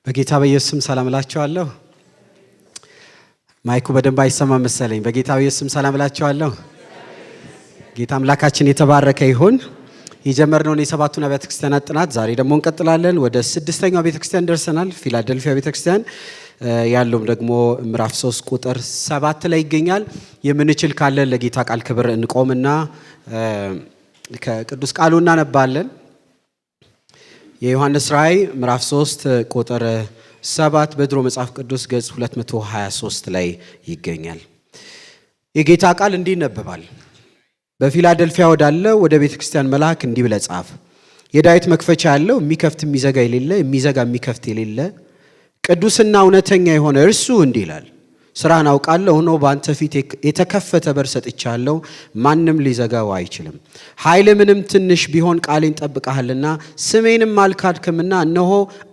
በጌታ በኢየሱስ ሰላም እላችኋለሁ። ማይኩ በደንብ አይሰማም መሰለኝ። በጌታ በኢየሱስ ሰላም እላችኋለሁ። ጌታ አምላካችን የተባረከ ይሁን። የጀመርነውን የሰባቱን አብያተ ክርስቲያናት ጥናት ዛሬ ደግሞ እንቀጥላለን። ወደ ስድስተኛው ቤተክርስቲያን ደርሰናል። ፊላደልፊያ ቤተክርስቲያን ያለውም ደግሞ ምዕራፍ 3 ቁጥር 7 ላይ ይገኛል። የምንችል ካለ ለጌታ ቃል ክብር እንቆምና ከቅዱስ ቃሉ እናነባለን። የዮሐንስ ራእይ ምዕራፍ 3 ቁጥር 7 በድሮ መጽሐፍ ቅዱስ ገጽ 223 ላይ ይገኛል። የጌታ ቃል እንዲህ ይነበባል። በፊላደልፊያ ወዳለ ወደ ቤተክርስቲያን መልአክ እንዲህ ብለህ ጻፍ። የዳዊት መክፈቻ ያለው የሚከፍት የሚዘጋ የሌለ የሚዘጋ የሚከፍት የሌለ ቅዱስና እውነተኛ የሆነ እርሱ እንዲህ ይላል፣ ስራን አውቃለሁ፣ ሆኖ በአንተ ፊት የተከፈተ በር ሰጥቻለሁ፣ ማንም ሊዘጋው አይችልም። ኃይል ምንም ትንሽ ቢሆን ቃሌን ጠብቀሃልና ስሜንም አልካድክምና፣ እነሆ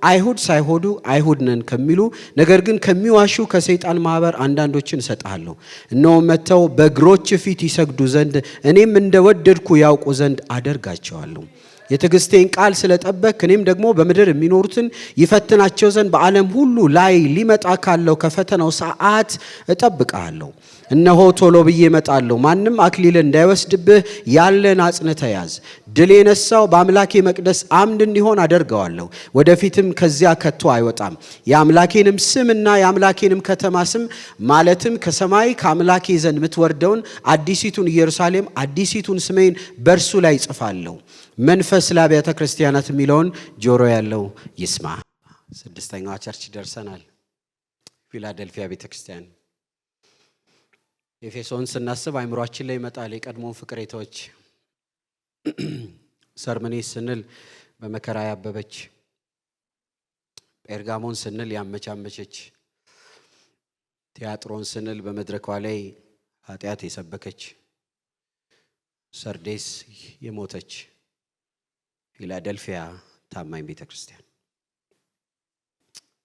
አይሁድ ሳይሆኑ አይሁድ ነን ከሚሉ ነገር ግን ከሚዋሹ ከሰይጣን ማህበር አንዳንዶችን እሰጥሃለሁ። እነሆ መጥተው በእግሮች ፊት ይሰግዱ ዘንድ እኔም እንደወደድኩ ያውቁ ዘንድ አደርጋቸዋለሁ። የትዕግስቴን ቃል ስለጠበቅ እኔም ደግሞ በምድር የሚኖሩትን ይፈትናቸው ዘንድ በዓለም ሁሉ ላይ ሊመጣ ካለው ከፈተናው ሰዓት እጠብቅሃለሁ። እነሆ ቶሎ ብዬ እመጣለሁ። ማንም አክሊል እንዳይወስድብህ ያለን አጽንተህ ያዝ። ድል የነሳው በአምላኬ መቅደስ አምድ እንዲሆን አደርገዋለሁ፣ ወደፊትም ከዚያ ከቶ አይወጣም። የአምላኬንም ስምና የአምላኬንም ከተማ ስም ማለትም ከሰማይ ከአምላኬ ዘንድ የምትወርደውን አዲሲቱን ኢየሩሳሌም አዲሲቱን ስሜን በእርሱ ላይ ጽፋለሁ። መንፈስ ለአብያተ ክርስቲያናት የሚለውን ጆሮ ያለው ይስማ። ስድስተኛዋ ቸርች ደርሰናል። ፊላደልፊያ ቤተክርስቲያን። ኤፌሶን ስናስብ አይምሯችን ላይ ይመጣል የቀድሞውን ፍቅር የተወች፣ ሰርመኔስ ስንል በመከራ ያበበች፣ ጴርጋሞን ስንል ያመቻመቸች፣ ቲያጥሮን ስንል በመድረኳ ላይ ኃጢአት የሰበከች፣ ሰርዴስ የሞተች፣ ፊላደልፊያ ታማኝ ቤተክርስቲያን፣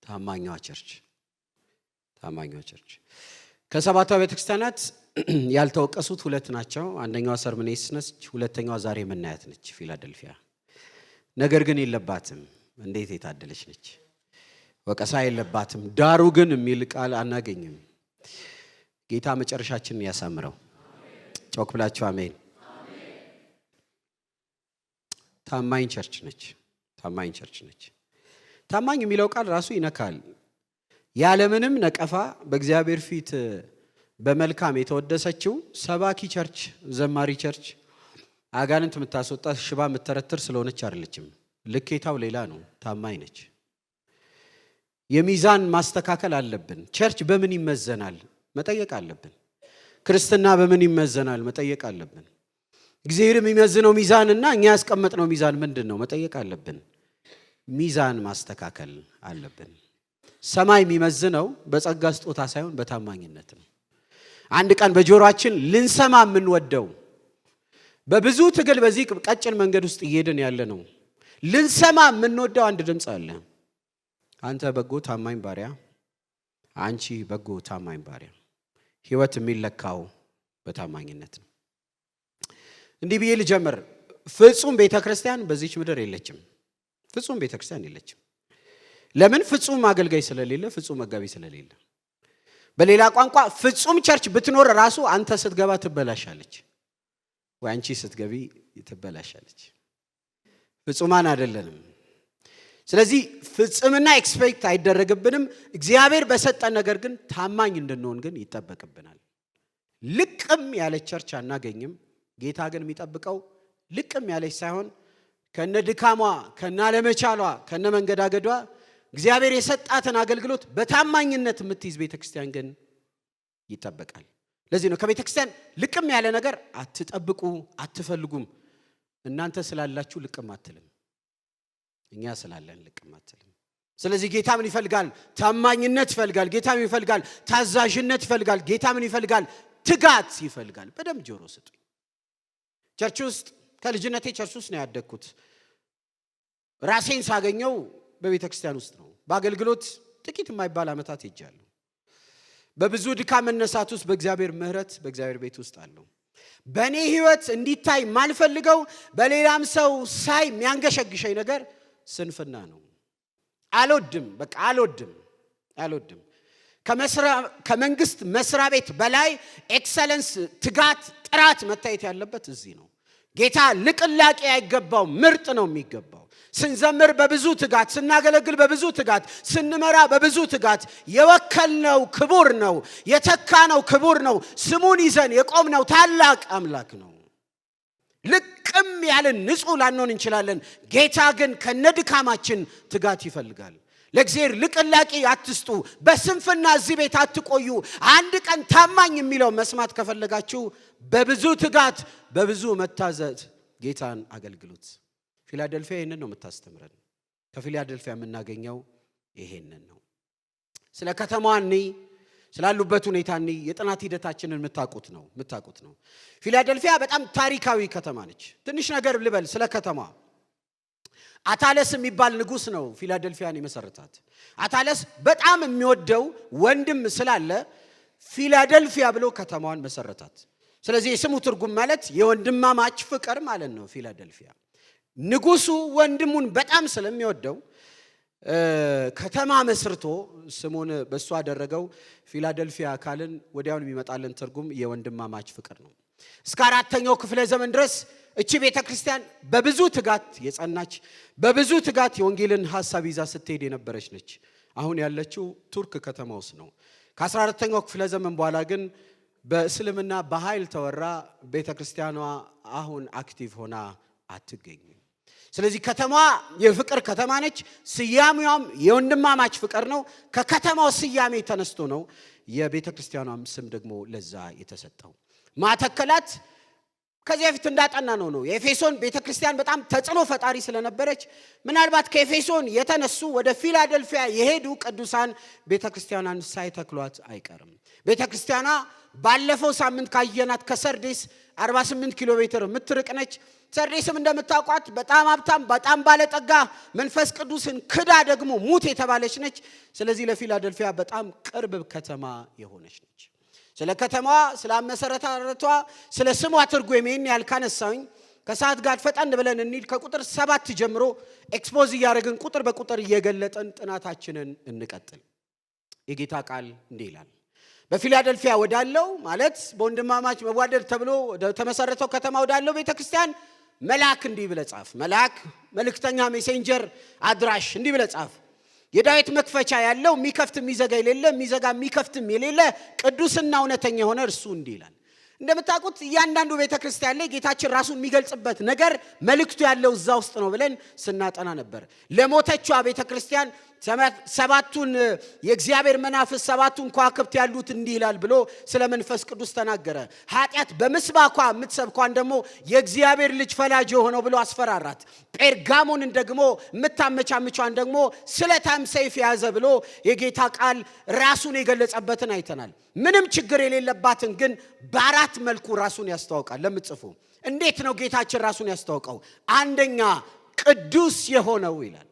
ታማኛዋ ቸርች። ከሰባቱ ቤተክርስቲያናት ያልተወቀሱት ሁለት ናቸው። አንደኛዋ ሰርመኔስ ነች፣ ሁለተኛዋ ዛሬ የምናያት ነች ፊላደልፊያ። ነገር ግን የለባትም። እንዴት የታደለች ነች! ወቀሳ የለባትም። ዳሩ ግን የሚል ቃል አናገኝም። ጌታ መጨረሻችንን ያሳምረው። ጮክ ብላችሁ አሜን። ታማኝ ቸርች ነች። ታማኝ የሚለው ቃል ራሱ ይነካል። ያለምንም ነቀፋ በእግዚአብሔር ፊት በመልካም የተወደሰችው ሰባኪ ቸርች፣ ዘማሪ ቸርች፣ አጋንንት የምታስወጣ ሽባ የምትተረትር ስለሆነች አይደለችም። ልኬታው ሌላ ነው። ታማኝ ነች። የሚዛን ማስተካከል አለብን። ቸርች በምን ይመዘናል መጠየቅ አለብን። ክርስትና በምን ይመዘናል መጠየቅ አለብን። እግዚአብሔር የሚመዝነው ሚዛንና እኛ ያስቀመጥነው ሚዛን ምንድን ነው መጠየቅ አለብን። ሚዛን ማስተካከል አለብን። ሰማይ የሚመዝነው በጸጋ ስጦታ ሳይሆን በታማኝነት ነው። አንድ ቀን በጆሮአችን ልንሰማ የምንወደው፣ በብዙ ትግል በዚህ ቀጭን መንገድ ውስጥ እየሄድን ያለ ነው። ልንሰማ የምንወደው አንድ ድምፅ አለ። አንተ በጎ ታማኝ ባሪያ፣ አንቺ በጎ ታማኝ ባሪያ። ህይወት የሚለካው በታማኝነት ነው። እንዲህ ብዬ ልጀምር። ፍጹም ቤተክርስቲያን በዚች ምድር የለችም። ፍጹም ቤተክርስቲያን የለችም። ለምን? ፍጹም አገልጋይ ስለሌለ፣ ፍጹም መጋቢ ስለሌለ። በሌላ ቋንቋ ፍጹም ቸርች ብትኖር ራሱ አንተ ስትገባ ትበላሻለች፣ ወይ አንቺ ስትገቢ ትበላሻለች። ፍጹማን አይደለንም። ስለዚህ ፍጹምና ኤክስፔክት አይደረግብንም። እግዚአብሔር በሰጠን ነገር ግን ታማኝ እንድንሆን ግን ይጠበቅብናል። ልቅም ያለች ቸርች አናገኝም። ጌታ ግን የሚጠብቀው ልቅም ያለች ሳይሆን ከነ ድካሟ፣ ከነ አለመቻሏ፣ ከነ መንገዳገዷ እግዚአብሔር የሰጣትን አገልግሎት በታማኝነት የምትይዝ ቤተክርስቲያን ግን ይጠበቃል። ለዚህ ነው ከቤተክርስቲያን ልቅም ያለ ነገር አትጠብቁ፣ አትፈልጉም። እናንተ ስላላችሁ ልቅም አትልም፣ እኛ ስላለን ልቅም አትልም። ስለዚህ ጌታ ምን ይፈልጋል? ታማኝነት ይፈልጋል። ጌታ ምን ይፈልጋል? ታዛዥነት ይፈልጋል። ጌታ ምን ይፈልጋል? ትጋት ይፈልጋል። በደንብ ጆሮ ስጡ። ቸርች ውስጥ ከልጅነቴ ቸርች ውስጥ ነው ያደግኩት። ራሴን ሳገኘው በቤተ ክርስቲያን ውስጥ ነው። በአገልግሎት ጥቂት የማይባል ዓመታት ሄጃለሁ። በብዙ ድካም መነሳት ውስጥ በእግዚአብሔር ምሕረት በእግዚአብሔር ቤት ውስጥ አለው። በእኔ ህይወት እንዲታይ ማልፈልገው በሌላም ሰው ሳይ የሚያንገሸግሸኝ ነገር ስንፍና ነው። አልወድም። በቃ አልወድም። ከመንግስት መስሪያ ቤት በላይ ኤክሰለንስ፣ ትጋት፣ ጥራት መታየት ያለበት እዚህ ነው። ጌታ ልቅላቄ አይገባው፣ ምርጥ ነው የሚገባው። ስንዘምር በብዙ ትጋት፣ ስናገለግል በብዙ ትጋት፣ ስንመራ በብዙ ትጋት፣ የወከልነው ክቡር ነው፣ የተካነው ክቡር ነው፣ ስሙን ይዘን የቆምነው ታላቅ አምላክ ነው። ልቅም ያለን ንጹህ ላንሆን እንችላለን። ጌታ ግን ከነድካማችን ትጋት ይፈልጋል። ለእግዚአብሔር ልቅላቄ አትስጡ። በስንፍና እዚህ ቤት አትቆዩ። አንድ ቀን ታማኝ የሚለው መስማት ከፈለጋችሁ በብዙ ትጋት በብዙ መታዘዝ ጌታን አገልግሉት። ፊላደልፊያ ይሄንን ነው የምታስተምረን። ከፊላደልፊያ የምናገኘው ይሄንን ነው። ስለ ከተማዋ ስላሉበት ሁኔታ የጥናት ሂደታችንን የምታውቁት ነው። ፊላደልፊያ በጣም ታሪካዊ ከተማ ነች። ትንሽ ነገር ልበል ስለ ከተማዋ። አታለስ የሚባል ንጉስ ነው ፊላደልፊያን የመሰረታት። አታለስ በጣም የሚወደው ወንድም ስላለ ፊላደልፊያ ብሎ ከተማዋን መሰረታት። ስለዚህ የስሙ ትርጉም ማለት የወንድማማች ፍቅር ማለት ነው። ፊላደልፊያ ንጉሱ ወንድሙን በጣም ስለሚወደው ከተማ መስርቶ ስሙን በሱ አደረገው። ፊላደልፊያ ካልን ወዲያውኑ የሚመጣልን ትርጉም የወንድማማች ፍቅር ነው። እስከ 4ኛው ክፍለ ዘመን ድረስ እቺ ቤተክርስቲያን በብዙ ትጋት የጸናች፣ በብዙ ትጋት የወንጌልን ሐሳብ ይዛ ስትሄድ የነበረች ነች። አሁን ያለችው ቱርክ ከተማ ውስጥ ነው። ከ14ኛው ክፍለ ዘመን በኋላ ግን በእስልምና በኃይል ተወራ። ቤተክርስቲያኗ አሁን አክቲቭ ሆና አትገኝም። ስለዚህ ከተማዋ የፍቅር ከተማ ነች። ስያሜዋም የወንድማማች ፍቅር ነው። ከከተማው ስያሜ ተነስቶ ነው የቤተክርስቲያኗም ስም ደግሞ ለዛ የተሰጠው። ማተከላት ከዚህ በፊት እንዳጠና ነው የኤፌሶን ቤተክርስቲያን በጣም ተጽዕኖ ፈጣሪ ስለነበረች ምናልባት ከኤፌሶን የተነሱ ወደ ፊላደልፊያ የሄዱ ቅዱሳን ቤተክርስቲያኗን ሳይተክሏት አይቀርም። ቤተክርስቲያኗ ባለፈው ሳምንት ካየናት ከሰርዴስ 48 ኪሎ ሜትር የምትርቅ ነች። ሰርዴስም እንደምታውቋት በጣም ሀብታም፣ በጣም ባለጠጋ፣ መንፈስ ቅዱስን ክዳ ደግሞ ሙት የተባለች ነች። ስለዚህ ለፊላደልፊያ በጣም ቅርብ ከተማ የሆነች ነች። ስለ ከተማዋ፣ ስለ መሰረታቷ፣ ስለ ስሟ ትርጉም ይሄን ያልካነሳውኝ ከሰዓት ጋር ፈጠን ብለን እንሂድ። ከቁጥር 7 ጀምሮ ኤክስፖዝ እያደረግን ቁጥር በቁጥር እየገለጠን ጥናታችንን እንቀጥል። የጌታ ቃል እንዲህ ይላል። በፊላደልፊያ ወዳለው ማለት በወንድማማች መዋደድ ተብሎ ተመሰረተው ከተማ ወዳለው ቤተክርስቲያን መልአክ እንዲህ ብለህ ጻፍ። መልአክ፣ መልእክተኛ፣ ሜሴንጀር፣ አድራሽ እንዲህ ብለህ ጻፍ። የዳዊት መክፈቻ ያለው የሚከፍት የሚዘጋ የሌለ የሚዘጋ የሚከፍትም የሌለ ቅዱስና እውነተኛ የሆነ እርሱ እንዲህ ይላል። እንደምታውቁት እያንዳንዱ ቤተክርስቲያን ላይ ጌታችን ራሱን የሚገልጽበት ነገር መልእክቱ ያለው እዛ ውስጥ ነው ብለን ስናጠና ነበር። ለሞተችዋ ቤተክርስቲያን ሰባቱን የእግዚአብሔር መናፍስት ሰባቱን ከዋክብት ያሉት እንዲህ ይላል ብሎ ስለ መንፈስ ቅዱስ ተናገረ። ኃጢአት በምስባኳ የምትሰብኳን ደግሞ የእግዚአብሔር ልጅ ፈላጅ የሆነው ብሎ አስፈራራት። ጴርጋሞንን ደግሞ የምታመቻምቿን ደግሞ ስለታም ሰይፍ ያዘ ብሎ የጌታ ቃል ራሱን የገለጸበትን አይተናል። ምንም ችግር የሌለባትን ግን በአራት መልኩ ራሱን ያስተዋውቃል። ለምትጽፉ እንዴት ነው ጌታችን ራሱን ያስተዋውቀው? አንደኛ ቅዱስ የሆነው ይላል።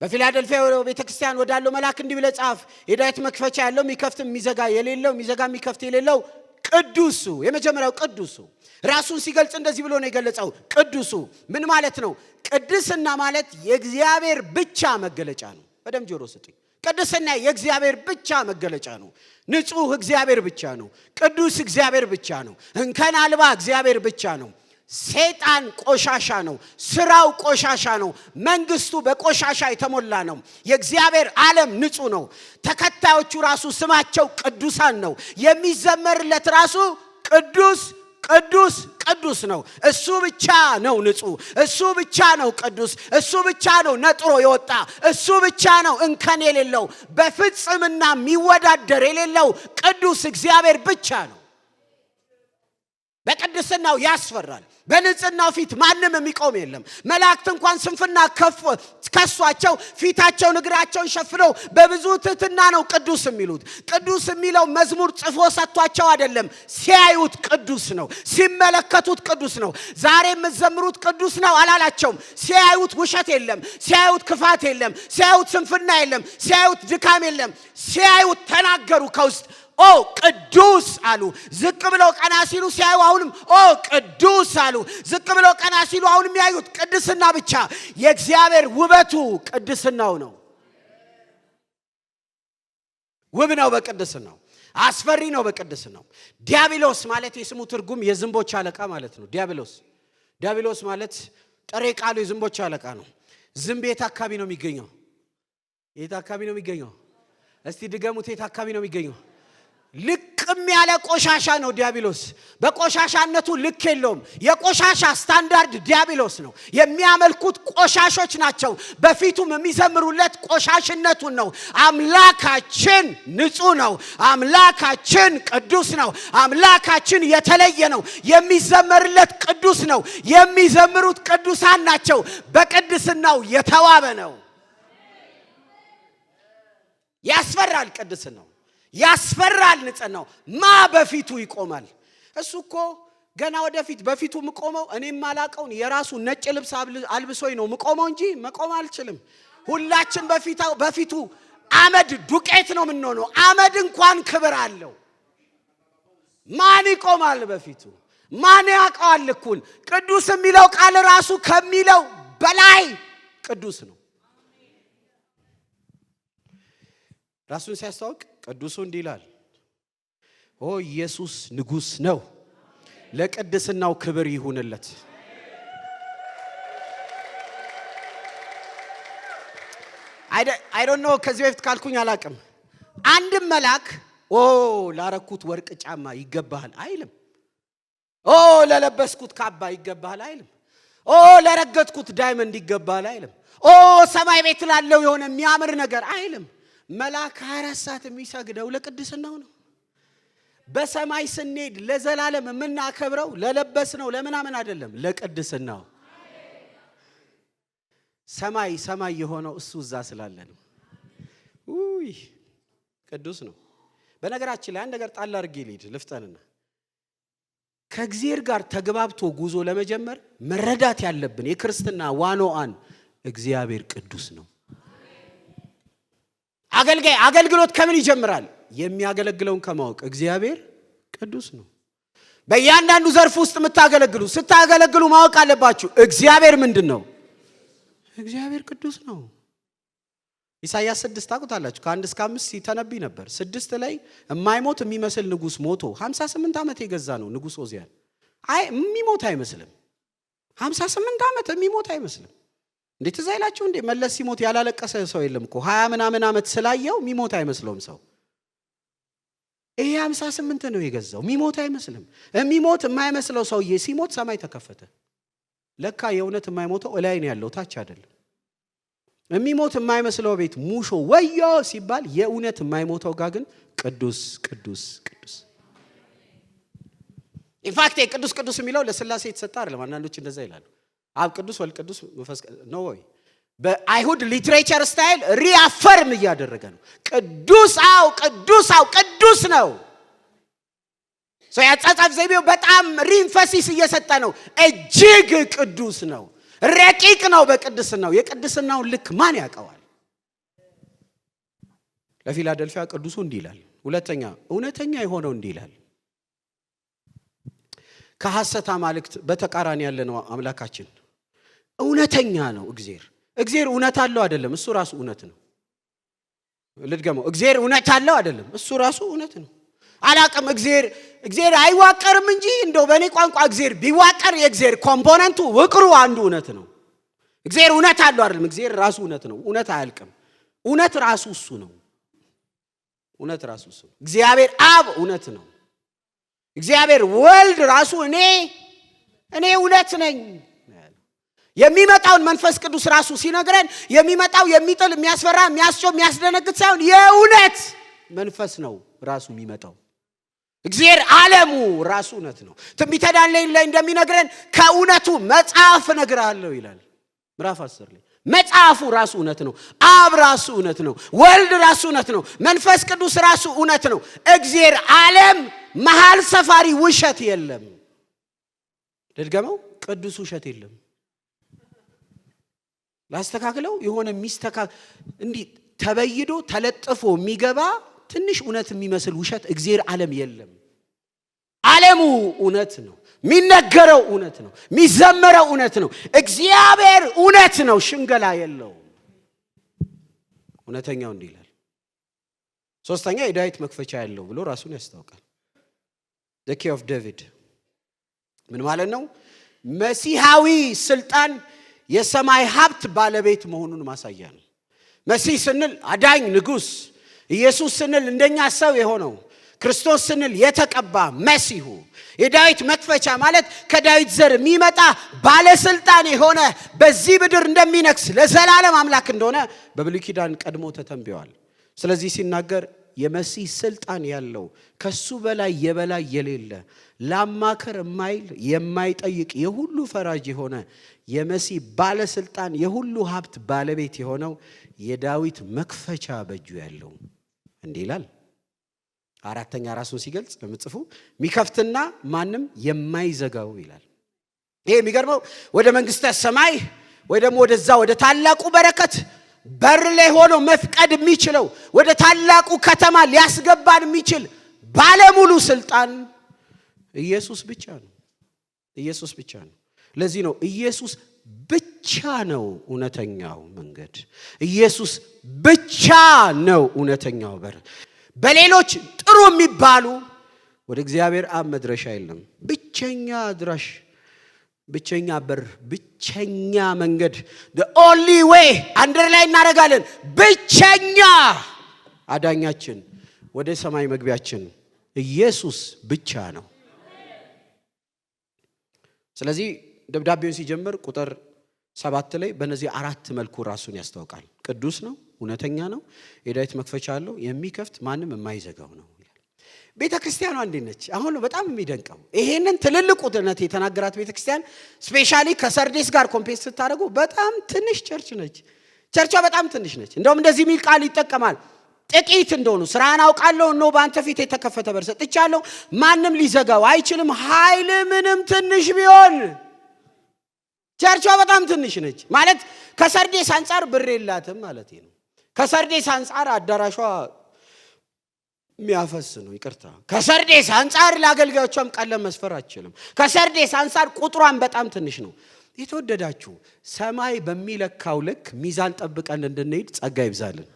በፊላደልፊያ ቤተክርስቲያን ወዳለው መልአክ እንዲህ ብለህ ጻፍ። የዳዊት መክፈቻ ያለው የሚከፍትም የሚዘጋ የሌለው የሚዘጋ የሚከፍት የሌለው ቅዱሱ። የመጀመሪያው ቅዱሱ ራሱን ሲገልጽ እንደዚህ ብሎ ነው የገለጸው። ቅዱሱ ምን ማለት ነው? ቅድስና ማለት የእግዚአብሔር ብቻ መገለጫ ነው። በደም ጆሮ ስጡኝ። ቅድስና የእግዚአብሔር ብቻ መገለጫ ነው። ንጹህ እግዚአብሔር ብቻ ነው። ቅዱስ እግዚአብሔር ብቻ ነው። እንከን አልባ እግዚአብሔር ብቻ ነው። ሰይጣን ቆሻሻ ነው። ስራው ቆሻሻ ነው። መንግስቱ በቆሻሻ የተሞላ ነው። የእግዚአብሔር ዓለም ንጹህ ነው። ተከታዮቹ ራሱ ስማቸው ቅዱሳን ነው። የሚዘመርለት ራሱ ቅዱስ ቅዱስ ቅዱስ ነው። እሱ ብቻ ነው ንጹህ። እሱ ብቻ ነው ቅዱስ። እሱ ብቻ ነው ነጥሮ የወጣ። እሱ ብቻ ነው እንከን የሌለው፣ በፍጽምና የሚወዳደር የሌለው ቅዱስ እግዚአብሔር ብቻ ነው። በቅድስናው ያስፈራል። በንጽህናው ፊት ማንም የሚቆም የለም። መላእክት እንኳን ስንፍና ከሷቸው ፊታቸውን እግራቸውን ሸፍነው በብዙ ትሕትና ነው ቅዱስ የሚሉት። ቅዱስ የሚለው መዝሙር ጽፎ ሰጥቷቸው አይደለም። ሲያዩት ቅዱስ ነው። ሲመለከቱት ቅዱስ ነው። ዛሬ የምትዘምሩት ቅዱስ ነው አላላቸውም። ሲያዩት ውሸት የለም። ሲያዩት ክፋት የለም። ሲያዩት ስንፍና የለም። ሲያዩት ድካም የለም። ሲያዩት ተናገሩ ከውስጥ ኦ ቅዱስ አሉ። ዝቅ ብለው ቀና ሲሉ ሲያዩ አሁንም ኦ ቅዱስ አሉ። ዝቅ ብለው ቀና ሲሉ አሁንም ያዩት ቅድስና ብቻ። የእግዚአብሔር ውበቱ ቅድስናው ነው። ውብ ነው በቅድስናው፣ አስፈሪ ነው በቅድስናው። ዲያብሎስ ማለት የስሙ ትርጉም የዝንቦች አለቃ ማለት ነው። ዲያብሎስ ማለት ጥሬ ቃሉ የዝንቦች አለቃ ነው። ዝንብ የት አካባቢ ነው የሚገኘው? የት አካባቢ ነው የሚገኘው? እስቲ ድገሙት። የት አካባቢ ነው የሚገኘው? ልቅም ያለ ቆሻሻ ነው ዲያብሎስ። በቆሻሻነቱ ልክ የለውም። የቆሻሻ ስታንዳርድ ዲያብሎስ ነው። የሚያመልኩት ቆሻሾች ናቸው። በፊቱም የሚዘምሩለት ቆሻሽነቱን ነው። አምላካችን ንጹህ ነው። አምላካችን ቅዱስ ነው። አምላካችን የተለየ ነው። የሚዘመርለት ቅዱስ ነው። የሚዘምሩት ቅዱሳን ናቸው። በቅድስናው የተዋበ ነው። ያስፈራል ቅድስናው፣ ያስፈራል ንጽህናው። ማ በፊቱ ይቆማል? እሱ እኮ ገና ወደፊት በፊቱ ምቆመው እኔም ማላቀውን የራሱ ነጭ ልብስ አልብሶኝ ነው ምቆመው እንጂ መቆም አልችልም። ሁላችን በፊቱ አመድ ዱቄት ነው የምንሆነው። አመድ እንኳን ክብር አለው። ማን ይቆማል በፊቱ? ማን ያውቀዋል ልኩን? ቅዱስ የሚለው ቃል ራሱ ከሚለው በላይ ቅዱስ ነው። ራሱን ሲያስተዋውቅ ቅዱሱ እንዲህ ይላል፣ ኦ ኢየሱስ ንጉሥ ነው፣ ለቅድስናው ክብር ይሁንለት። አይ ዶንት ኖ ከዚህ በፊት ካልኩኝ አላቅም። አንድም መልአክ ኦ ላረኩት ወርቅ ጫማ ይገባሃል አይልም። ኦ ለለበስኩት ካባ ይገባሃል አይልም። ኦ ለረገጥኩት ዳይመንድ ይገባሃል አይልም። ኦ ሰማይ ቤት ላለው የሆነ የሚያምር ነገር አይልም። መልአክ 24 ሰዓት የሚሰግደው ለቅድስናው ነው። በሰማይ ስንሄድ ለዘላለም የምናከብረው ለለበስነው ለምናምን አይደለም፣ ለቅድስናው። ሰማይ የሆነው እሱ እዛ ስላለ ነው። ውይ ቅዱስ ነው። በነገራችን ላይ አንድ ነገር ጣል አድርጌ ልሂድ ልፍጠንና ከእግዚአብሔር ጋር ተግባብቶ ጉዞ ለመጀመር መረዳት ያለብን የክርስትና ዋኖአን እግዚአብሔር ቅዱስ ነው። አገልግሎት ከምን ይጀምራል? የሚያገለግለውን ከማወቅ። እግዚአብሔር ቅዱስ ነው። በእያንዳንዱ ዘርፍ ውስጥ ስታገለግሉ ማወቅ አለባችሁ። እግዚአብሔር ምንድን ነው? እግዚአብሔር ቅዱስ ነው። ኢሳይያስ 6 ታውቁታላችሁ። ከ1 እስከ 5 ሲተነብይ ነበር። 6 ላይ የማይሞት የሚመስል ንጉሥ ሞቶ 58 ዓመት የገዛ ነው ንጉሥ ዖዝያን። የሚሞት አይመስልም። 58 ዓመት የሚሞት አይመስልም። እንዴት እዛ ይላችሁ እንዴ? መለስ ሲሞት ያላለቀሰ ሰው የለም እኮ 20 ምናምን ዓመት ስላየው የሚሞት አይመስለውም ሰው። ይሄ 58 ነው የገዛው፣ የሚሞት አይመስልም። የሚሞት የማይመስለው ሰውዬ ሲሞት ሰማይ ተከፈተ። ለካ የእውነት የማይሞተው እላይ ነው ያለው፣ ታች አይደለም። የሚሞት የማይመስለው ቤት ሙሾ ወዮ ሲባል የእውነት የማይሞተው ጋር ግን ቅዱስ ቅዱስ ቅዱስ። ኢንፋክት ቅዱስ ቅዱስ የሚለው ለሥላሴ የተሰጠ አይደለም። አንዳንዶች እንደዛ ይላሉ። አብ ቅዱስ ወልድ ቅዱስ መንፈስ ነው ወይ? በአይሁድ ሊትሬቸር ስታይል ሪአፈርም እያደረገ ነው። ቅዱስ ነው። ያጻጻፍ ዘይቤው በጣም ሪንፈሲስ እየሰጠ ነው። እጅግ ቅዱስ ነው። ረቂቅ ነው በቅድስናው። የቅድስናውን ልክ ማን ያውቀዋል? ለፊላደልፊያ ቅዱሱ እንዲህ ይላል። ሁለተኛ እውነተኛ የሆነው እንዲህ ይላል፣ ከሐሰት አማልክት በተቃራኒ ያለ ነው አምላካችን። እውነተኛ ነው እግዚአብሔር እውነት አለው አይደለም፣ እሱ ራሱ እውነት ነው። ልድገመው፣ እግዚአብሔር እውነት አለው አይደለም፣ እሱ ራሱ እውነት ነው። አላቅም እግዚአብሔር አይዋቀርም እንጂ እንደው በእኔ ቋንቋ እግዚአብሔር ቢዋቀር የእግዚአብሔር ኮምፖነንቱ ውቅሩ አንዱ እውነት ነው። እግዚአብሔር እውነት አለው አይደለም፣ እግዚአብሔር ራሱ እውነት ነው። እውነት አያልቅም። እውነት ራሱ እሱ ነው። እግዚአብሔር አብ እውነት ነው። እግዚአብሔር ወልድ ራሱ እኔ እውነት ነኝ። የሚመጣውን መንፈስ ቅዱስ ራሱ ሲነግረን የሚመጣው የሚጥል የሚያስፈራ የሚያስጮህ የሚያስደነግጥ ሳይሆን የእውነት መንፈስ ነው ራሱ የሚመጣው። እግዚአብሔር ዓለሙ ራሱ እውነት ነው። ትንቢተ ዳንኤል ላይ እንደሚነግረን ከእውነቱ መጽሐፍ እነግርሃለሁ ይላል ምዕራፍ 10 ላይ። መጽሐፉ ራሱ እውነት ነው። አብ ራሱ እውነት ነው። ወልድ ራሱ እውነት ነው። መንፈስ ቅዱስ ራሱ እውነት ነው። እግዚአብሔር ዓለም መሃል ሰፋሪ ውሸት የለም። ልድገመው፣ ቅዱስ ውሸት የለም። ላስተካክለው፣ የሆነ እንዲህ ተበይዶ ተለጥፎ የሚገባ ትንሽ እውነት የሚመስል ውሸት እግዚአብሔር ዓለም የለም። ዓለሙ እውነት ነው። የሚነገረው እውነት ነው። የሚዘመረው እውነት ነው። እግዚአብሔር እውነት ነው። ሽንገላ የለውም። እውነተኛው እንዲህ ይላል፣ ሶስተኛ የዳዊት መክፈቻ ያለው ብሎ ራሱን ያስታውቃል። the key of David ምን ማለት ነው? መሲሐዊ ስልጣን የሰማይ ሀብት ባለቤት መሆኑን ማሳያ ነው። መሲህ ስንል አዳኝ ንጉስ፣ ኢየሱስ ስንል እንደኛ ሰው የሆነው ክርስቶስ ስንል የተቀባ መሲሁ፣ የዳዊት መክፈቻ ማለት ከዳዊት ዘር የሚመጣ ባለስልጣን የሆነ በዚህ ምድር እንደሚነግስ ለዘላለም አምላክ እንደሆነ በብሉይ ኪዳን ቀድሞ ተተንብዮአል። ስለዚህ ሲናገር የመሲህ ስልጣን ያለው ከሱ በላይ የበላይ የሌለ ላማከር የማይል የማይጠይቅ የሁሉ ፈራጅ የሆነ የመሲህ ባለስልጣን የሁሉ ሀብት ባለቤት የሆነው የዳዊት መክፈቻ በእጁ ያለው እንዲህ ይላል። አራተኛ ራሱን ሲገልጽ ለምጽፉ የሚከፍትና ማንም የማይዘጋው ይላል። ይሄ የሚገርመው ወደ መንግስተ ሰማይ ወይ ደግሞ ወደዛ ወደ ታላቁ በረከት በር ላይ ሆኖ መፍቀድ የሚችለው ወደ ታላቁ ከተማ ሊያስገባን የሚችል ባለሙሉ ስልጣን ኢየሱስ ብቻ ነው። ኢየሱስ ብቻ ነው። ለዚህ ነው ኢየሱስ ብቻ ነው እውነተኛው መንገድ። ኢየሱስ ብቻ ነው እውነተኛው በር። በሌሎች ጥሩ የሚባሉ ወደ እግዚአብሔር አብ መድረሻ የለም። ብቸኛ አድራሽ፣ ብቸኛ በር፣ ብቸኛ መንገድ the only way አንደርላይን እናደርጋለን። ብቸኛ አዳኛችን ወደ ሰማይ መግቢያችን ኢየሱስ ብቻ ነው። ስለዚህ ደብዳቤውን ሲጀምር ቁጥር 7 ላይ በእነዚህ አራት መልኩ ራሱን ያስታውቃል። ቅዱስ ነው፣ እውነተኛ ነው፣ የዳዊት መክፈቻ አለው፣ የሚከፍት ማንም የማይዘጋው ነው ይላል። ቤተ ክርስቲያኗ እንዴት ነች? አሁን በጣም የሚደንቀው ይሄንን ትልልቁነት የተናገራት ቤተ ክርስቲያን ስፔሻሊ ከሰርዴስ ጋር ኮምፔር ስታደርጉ በጣም ትንሽ ቸርች ነች። ቸርቿ በጣም ትንሽ ነች። እንደውም እንደዚህ የሚል ቃል ይጠቀማል። ጥቂት እንደሆኑ ስራን አውቃለሁ ነው በአንተ ፊት የተከፈተ በር ሰጥቻለሁ፣ ማንም ሊዘጋው አይችልም፣ ኃይል ምንም ትንሽ ቢሆን። ቸርቿ በጣም ትንሽ ነች ማለት ከሰርዴስ አንፃር ብር የላትም ማለት ነው። ከሰርዴስ አንፃር አዳራሿ የሚያፈስ ነው። ይቅርታ፣ ከሰርዴስ አንፃር ለአገልጋዮቿም ቀለም መስፈር አትችልም። ከሰርዴስ አንፃር ቁጥሯን በጣም ትንሽ ነው። የተወደዳችሁ ሰማይ በሚለካው ልክ ሚዛን ጠብቀን እንድንሄድ ጸጋ ይብዛልን።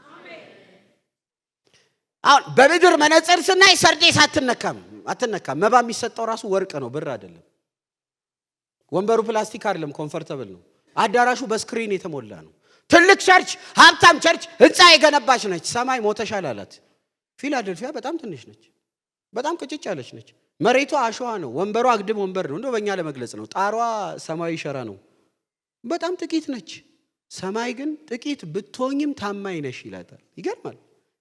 አሁን በምድር መነጽር ስናይ ሰርዴስ አትነካም። መባ የሚሰጠው ራሱ ወርቅ ነው፣ ብር አይደለም። ወንበሩ ፕላስቲክ አይደለም፣ ኮምፎርታብል ነው። አዳራሹ በስክሪን የተሞላ ነው። ትልቅ ቸርች፣ ሀብታም ቸርች፣ ህንፃ የገነባች ነች። ሰማይ ሞተሻል አላት። ፊላደልፊያ በጣም ትንሽ ነች፣ በጣም ቅጭጭ ያለች ነች። መሬቷ አሸዋ ነው። ወንበሯ አግድም ወንበር ነው፣ እንደው በእኛ ለመግለጽ ነው። ጣሯ ሰማያዊ ሸራ ነው። በጣም ጥቂት ነች። ሰማይ ግን ጥቂት ብትሆኝም ታማኝ ነሽ ይላታል። ይገርማል።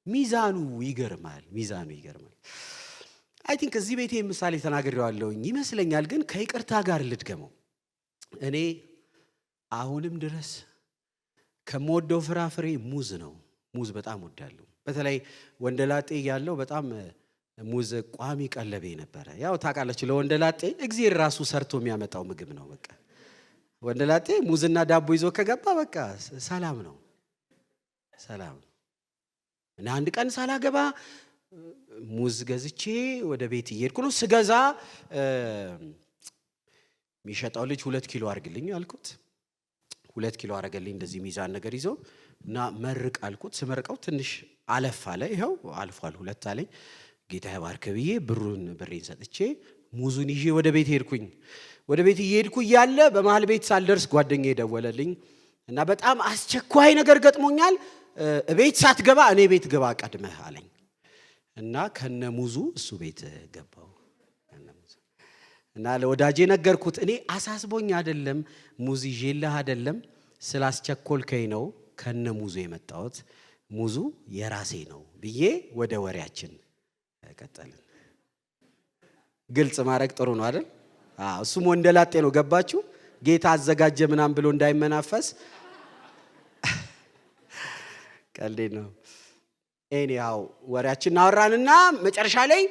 ሚዛኑ ይገርማል። ሚዛኑ ይገርማል። አይ ቲንክ እዚህ ቤቴ ምሳሌ ተናግሬዋለሁኝ ይመስለኛል፣ ግን ከይቅርታ ጋር ልድገመው። እኔ አሁንም ድረስ ከምወደው ፍራፍሬ ሙዝ ነው። ሙዝ በጣም ወዳለሁ። በተለይ ወንደላጤ ያለው በጣም ሙዝ ቋሚ ቀለቤ ነበረ። ያው ታውቃላችሁ ለወንደላጤ እግዚአብሔር ራሱ ሰርቶ የሚያመጣው ምግብ ነው። በቃ ወንደላጤ ሙዝና ዳቦ ይዞ ከገባ በቃ ሰላም ነው፣ ሰላም ነው። እና አንድ ቀን ሳላገባ ሙዝ ገዝቼ ወደ ቤት እየሄድኩ ነው። ስገዛ የሚሸጠው ልጅ 2 ኪሎ አርግልኝ አልኩት። 2 ኪሎ አረገልኝ እንደዚህ ሚዛን ነገር ይዞ እና መርቅ አልኩት። ስመርቀው ትንሽ አለፍ አለ። ይኸው አልፏል 2 አለኝ። ጌታ ይባርክ ብዬ ብሬን ሰጥቼ ሙዙን ይዤ ወደ ቤት ሄድኩኝ። ወደ ቤት እየሄድኩ እያለ በመሃል ቤት ሳልደርስ ጓደኛዬ ደወለልኝ እና በጣም አስቸኳይ ነገር ገጥሞኛል፣ ቤት ሳትገባ እኔ ቤት ግባ ቀድመህ አለኝ እና ከነ ሙዙ እሱ ቤት ገባው። እና ለወዳጄ ነገርኩት። እኔ አሳስቦኝ አይደለም፣ ሙዝ ይዤልህ አይደለም፣ ስላስቸኮልከኝ ነው ከነ ሙዙ የመጣሁት፣ ሙዙ የራሴ ነው ብዬ ወደ ወሬያችን ቀጠልን። ግልጽ ማድረግ ጥሩ ነው አይደል? እሱም ወንደላጤ ነው። ገባችሁ? ጌታ አዘጋጀ ምናምን ብሎ እንዳይመናፈስ ቀልዴ ነው። ኤኒሃው ወሬያችን አወራንና መጨረሻ ላይ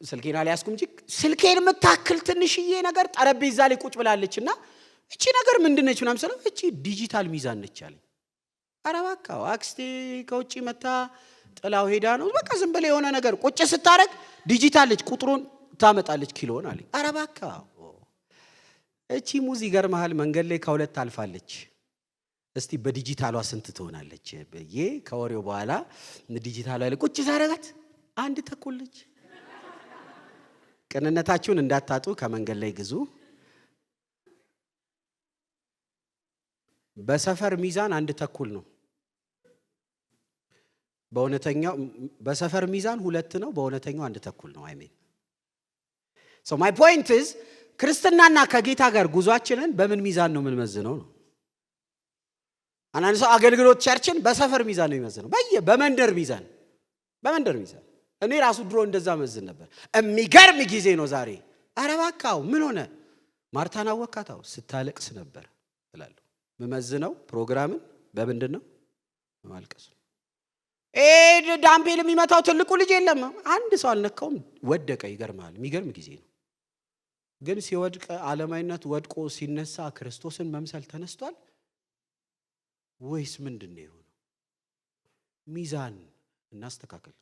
ስልኬን አልያዝኩም እንጂ ስልኬን የምታክል ትንሽዬ ነገር ጠረጴዛ ላይ ቁጭ ብላለችና እቺ ነገር ምንድነች ምናምን ስለው እቺ ዲጂታል ሚዛን ነች አለኝ። ኧረ እባክህ አክስቴ ከውጪ መታ ጥላው ሄዳ ነው። በቃ ዝም ብለ የሆነ ነገር ቁጭ ስታረግ ዲጂታል ነች፣ ቁጥሩን ታመጣለች ኪሎን አለኝ። ኧረ እባክህ እቺ ሙዝ ይገርምሃል መንገድ ላይ ከሁለት አልፋለች እስቲ በዲጂታሏ ስንት ትሆናለች በየ ከወሬው በኋላ ዲጂታሏ ላይ ቁጭ ሳረጋት አንድ ተኩል ልጅ። ቅንነታችሁን እንዳታጡ ከመንገድ ላይ ግዙ። በሰፈር ሚዛን አንድ ተኩል ነው። በእውነተኛው በሰፈር ሚዛን 2 ነው፣ በእውነተኛው አንድ ተኩል ነው። አሜን። so my point is ክርስትናና ከጌታ ጋር ጉዟችንን በምን ሚዛን ነው የምንመዝነው ነው። አንዳንድ ሰው አገልግሎት ቸርችን በሰፈር ሚዛን ነው የሚመዝነው፣ በመንደር ሚዛን። እኔ ራሱ ድሮ እንደዛ መዝን ነበር። የሚገርም ጊዜ ነው ዛሬ። ኧረ እባክህ ምን ሆነ? ማርታን አወካታው ስታለቅስ ነበር እላለሁ። መመዝነው ፕሮግራምን በምንድን ነው? ማልቀስ። ዳምፔል የሚመታው ትልቁ ልጅ የለም፣ አንድ ሰው አልነካውም፣ ወደቀ። ይገርማል። የሚገርም ጊዜ ነው። ግን ሲወድቅ ዓለማዊነት ወድቆ ሲነሳ ክርስቶስን መምሰል ተነስቷል ወይስ ምንድነው የሆነው? ሚዛን እናስተካክል።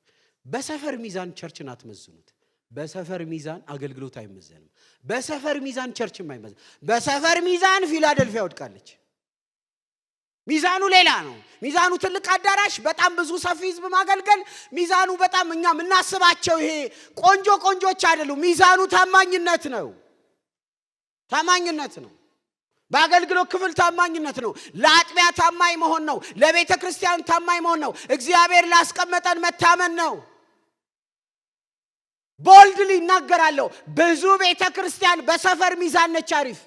በሰፈር ሚዛን ቸርችን አትመዝኑት። በሰፈር ሚዛን አገልግሎት አይመዘንም። በሰፈር ሚዛን ቸርችም አይመዘንም። በሰፈር ሚዛን ፊላደልፊያ ወድቃለች። ሚዛኑ ሌላ ነው። ሚዛኑ ትልቅ አዳራሽ፣ በጣም ብዙ ሰፊ ህዝብ ማገልገል። ሚዛኑ በጣም እኛ የምናስባቸው ይሄ ቆንጆች አይደሉም። ሚዛኑ ታማኝነት ነው። በአገልግሎት ክፍል ታማኝነት ነው። ለአጥቢያ ታማኝ መሆን ነው። ለቤተ ክርስቲያን ታማኝ መሆን ነው። እግዚአብሔር ላስቀመጠን መታመን ነው። ቦልድሊ እናገራለሁ። ብዙ ቤተ ክርስቲያን በሰፈር ሚዛን ነች። አሪፍ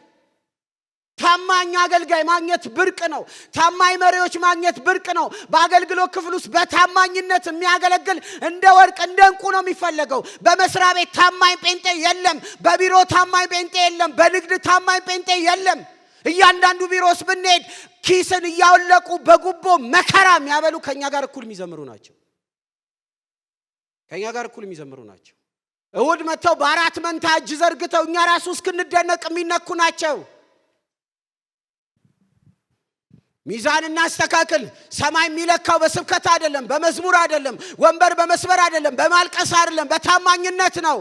ታማኝ አገልጋይ ማግኘት ብርቅ ነው። ታማኝ መሪዎች ማግኘት ብርቅ ነው። በአገልግሎት ክፍል ውስጥ በታማኝነት የሚያገለግል እንደ ወርቅ እንደ ዕንቁ ነው የሚፈለገው። በመስሪያ ቤት ታማኝ ጴንጤ የለም። በቢሮ ታማኝ ጴንጤ የለም። በንግድ ታማኝ ጴንጤ የለም። እያንዳንዱ ቢሮስ ብንሄድ ኪስን እያወለቁ በጉቦ መከራ የሚያበሉ ከኛ ጋር እኩል የሚዘምሩ ናቸው። እሁድ መተው በአራት መንታ እጅ ዘርግተው እኛ ራሱ እስክንደነቅ የሚነኩ ናቸው። ሚዛን እናስተካክል። ሰማይ የሚለካው በስብከት አይደለም፣ በመዝሙር አይደለም፣ ወንበር በመስበር አይደለም፣ በማልቀስ አይደለም፣ በታማኝነት ነው።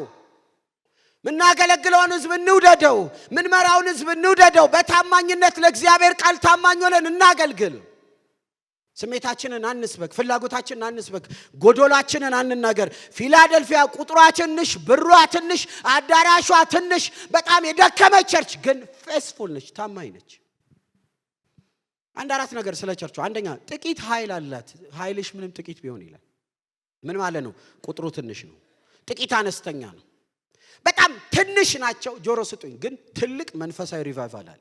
ምናገለግለውን ህዝብ እንውደደው፣ ምንመራውን ህዝብ እንውደደው። በታማኝነት ለእግዚአብሔር ቃል ታማኝ ሆነን እናገልግል። ስሜታችንን አንስበክ፣ ፍላጎታችንን አንስበክ፣ ጎዶላችንን አንናገር። ፊላደልፊያ ቁጥሯ ትንሽ፣ ብሯ ትንሽ፣ አዳራሿ ትንሽ፣ በጣም የደከመች ቸርች ግን ፌስፉል ነች፣ ታማኝ ነች። አንድ አራት ነገር ስለ ቸርቹ። አንደኛ ጥቂት ኃይል አላት። ኃይልሽ ምንም ጥቂት ቢሆን ይላል። ምን ማለት ነው? ቁጥሩ ትንሽ ነው። ጥቂት አነስተኛ ነው። በጣም ትንሽ ናቸው። ጆሮ ስጡኝ። ግን ትልቅ መንፈሳዊ ሪቫይቫል አለ።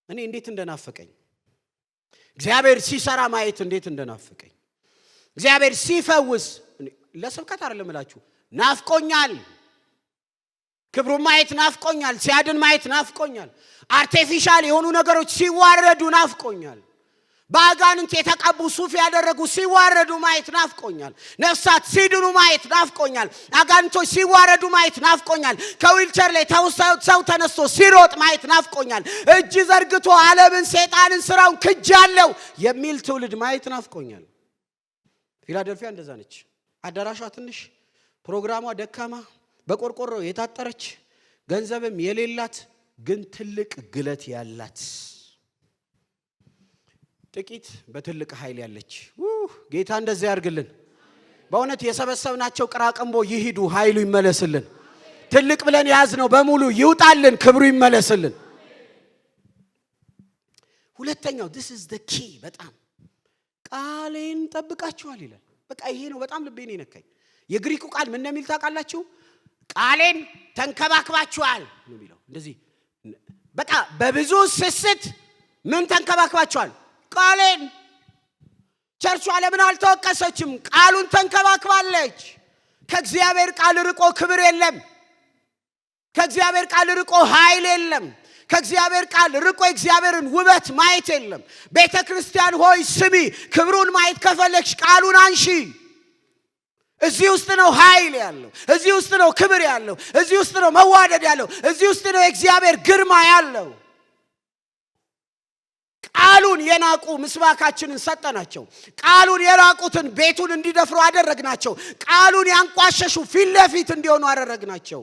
እኔ እንዴት እንደናፈቀኝ እግዚአብሔር ሲሰራ ማየት እንዴት እንደናፈቀኝ፣ እግዚአብሔር ሲፈውስ ለስብከት አይደለም እላችሁ ናፍቆኛል። ክብሩን ማየት ናፍቆኛል። ሲያድን ማየት ናፍቆኛል። አርቲፊሻል የሆኑ ነገሮች ሲዋረዱ ናፍቆኛል። በአጋንንት የተቀቡ ሱፍ ያደረጉ ሲዋረዱ ማየት ናፍቆኛል። ነፍሳት ሲድኑ ማየት ናፍቆኛል። አጋንንቶች ሲዋረዱ ማየት ናፍቆኛል። ከዊልቸር ላይ ሰው ተነስቶ ሲሮጥ ማየት ናፍቆኛል። እጅ ዘርግቶ ዓለምን፣ ሰይጣንን፣ ስራውን ክጃለው የሚል ትውልድ ማየት ናፍቆኛል። ፊላደልፊያ እንደዛ ነች። አዳራሿ ትንሽ፣ ፕሮግራሟ ደካማ፣ በቆርቆሮ የታጠረች፣ ገንዘብም የሌላት ግን ትልቅ ግለት ያላት፣ ጥቂት በትልቅ ኃይል ያለች። ጌታ እንደዚህ ያርግልን። በእውነት የሰበሰብናቸው ቅራቅንቦ ይሂዱ፣ ኃይሉ ይመለስልን። ትልቅ ብለን ያዝነው በሙሉ ይውጣልን፣ ክብሩ ይመለስልን። ሁለተኛው this is the key። በጣም ቃሌን ጠብቃችኋል ይላል። በቃ ይሄ ነው በጣም ልቤን የነካኝ። የግሪኩ ቃል ምን እንደሚል ታውቃላችሁ? ቃሌን ተንከባክባችኋል ነው የሚለው። እንደዚህ በቃ በብዙ ስስት ምን ተንከባክባችኋል? ቃሌን። ቸርቹ ዓለምን አልተወቀሰችም፣ ቃሉን ተንከባክባለች። ከእግዚአብሔር ቃል ርቆ ክብር የለም። ከእግዚአብሔር ቃል ርቆ ኃይል የለም። ከእግዚአብሔር ቃል ርቆ እግዚአብሔርን ውበት ማየት የለም። ቤተ ክርስቲያን ሆይ ስሚ፣ ክብሩን ማየት ከፈለግሽ ቃሉን አንሺ። እዚህ ውስጥ ነው ኃይል ያለው። እዚህ ውስጥ ነው ክብር ያለው። እዚህ ውስጥ ነው መዋደድ ያለው። እዚህ ውስጥ ነው የእግዚአብሔር ግርማ ያለው። ቃሉን የናቁ ምስባካችንን ሰጠናቸው። ቃሉን የራቁትን ቤቱን እንዲደፍሩ አደረግናቸው። ቃሉን ያንቋሸሹ ፊት ለፊት እንዲሆኑ አደረግናቸው።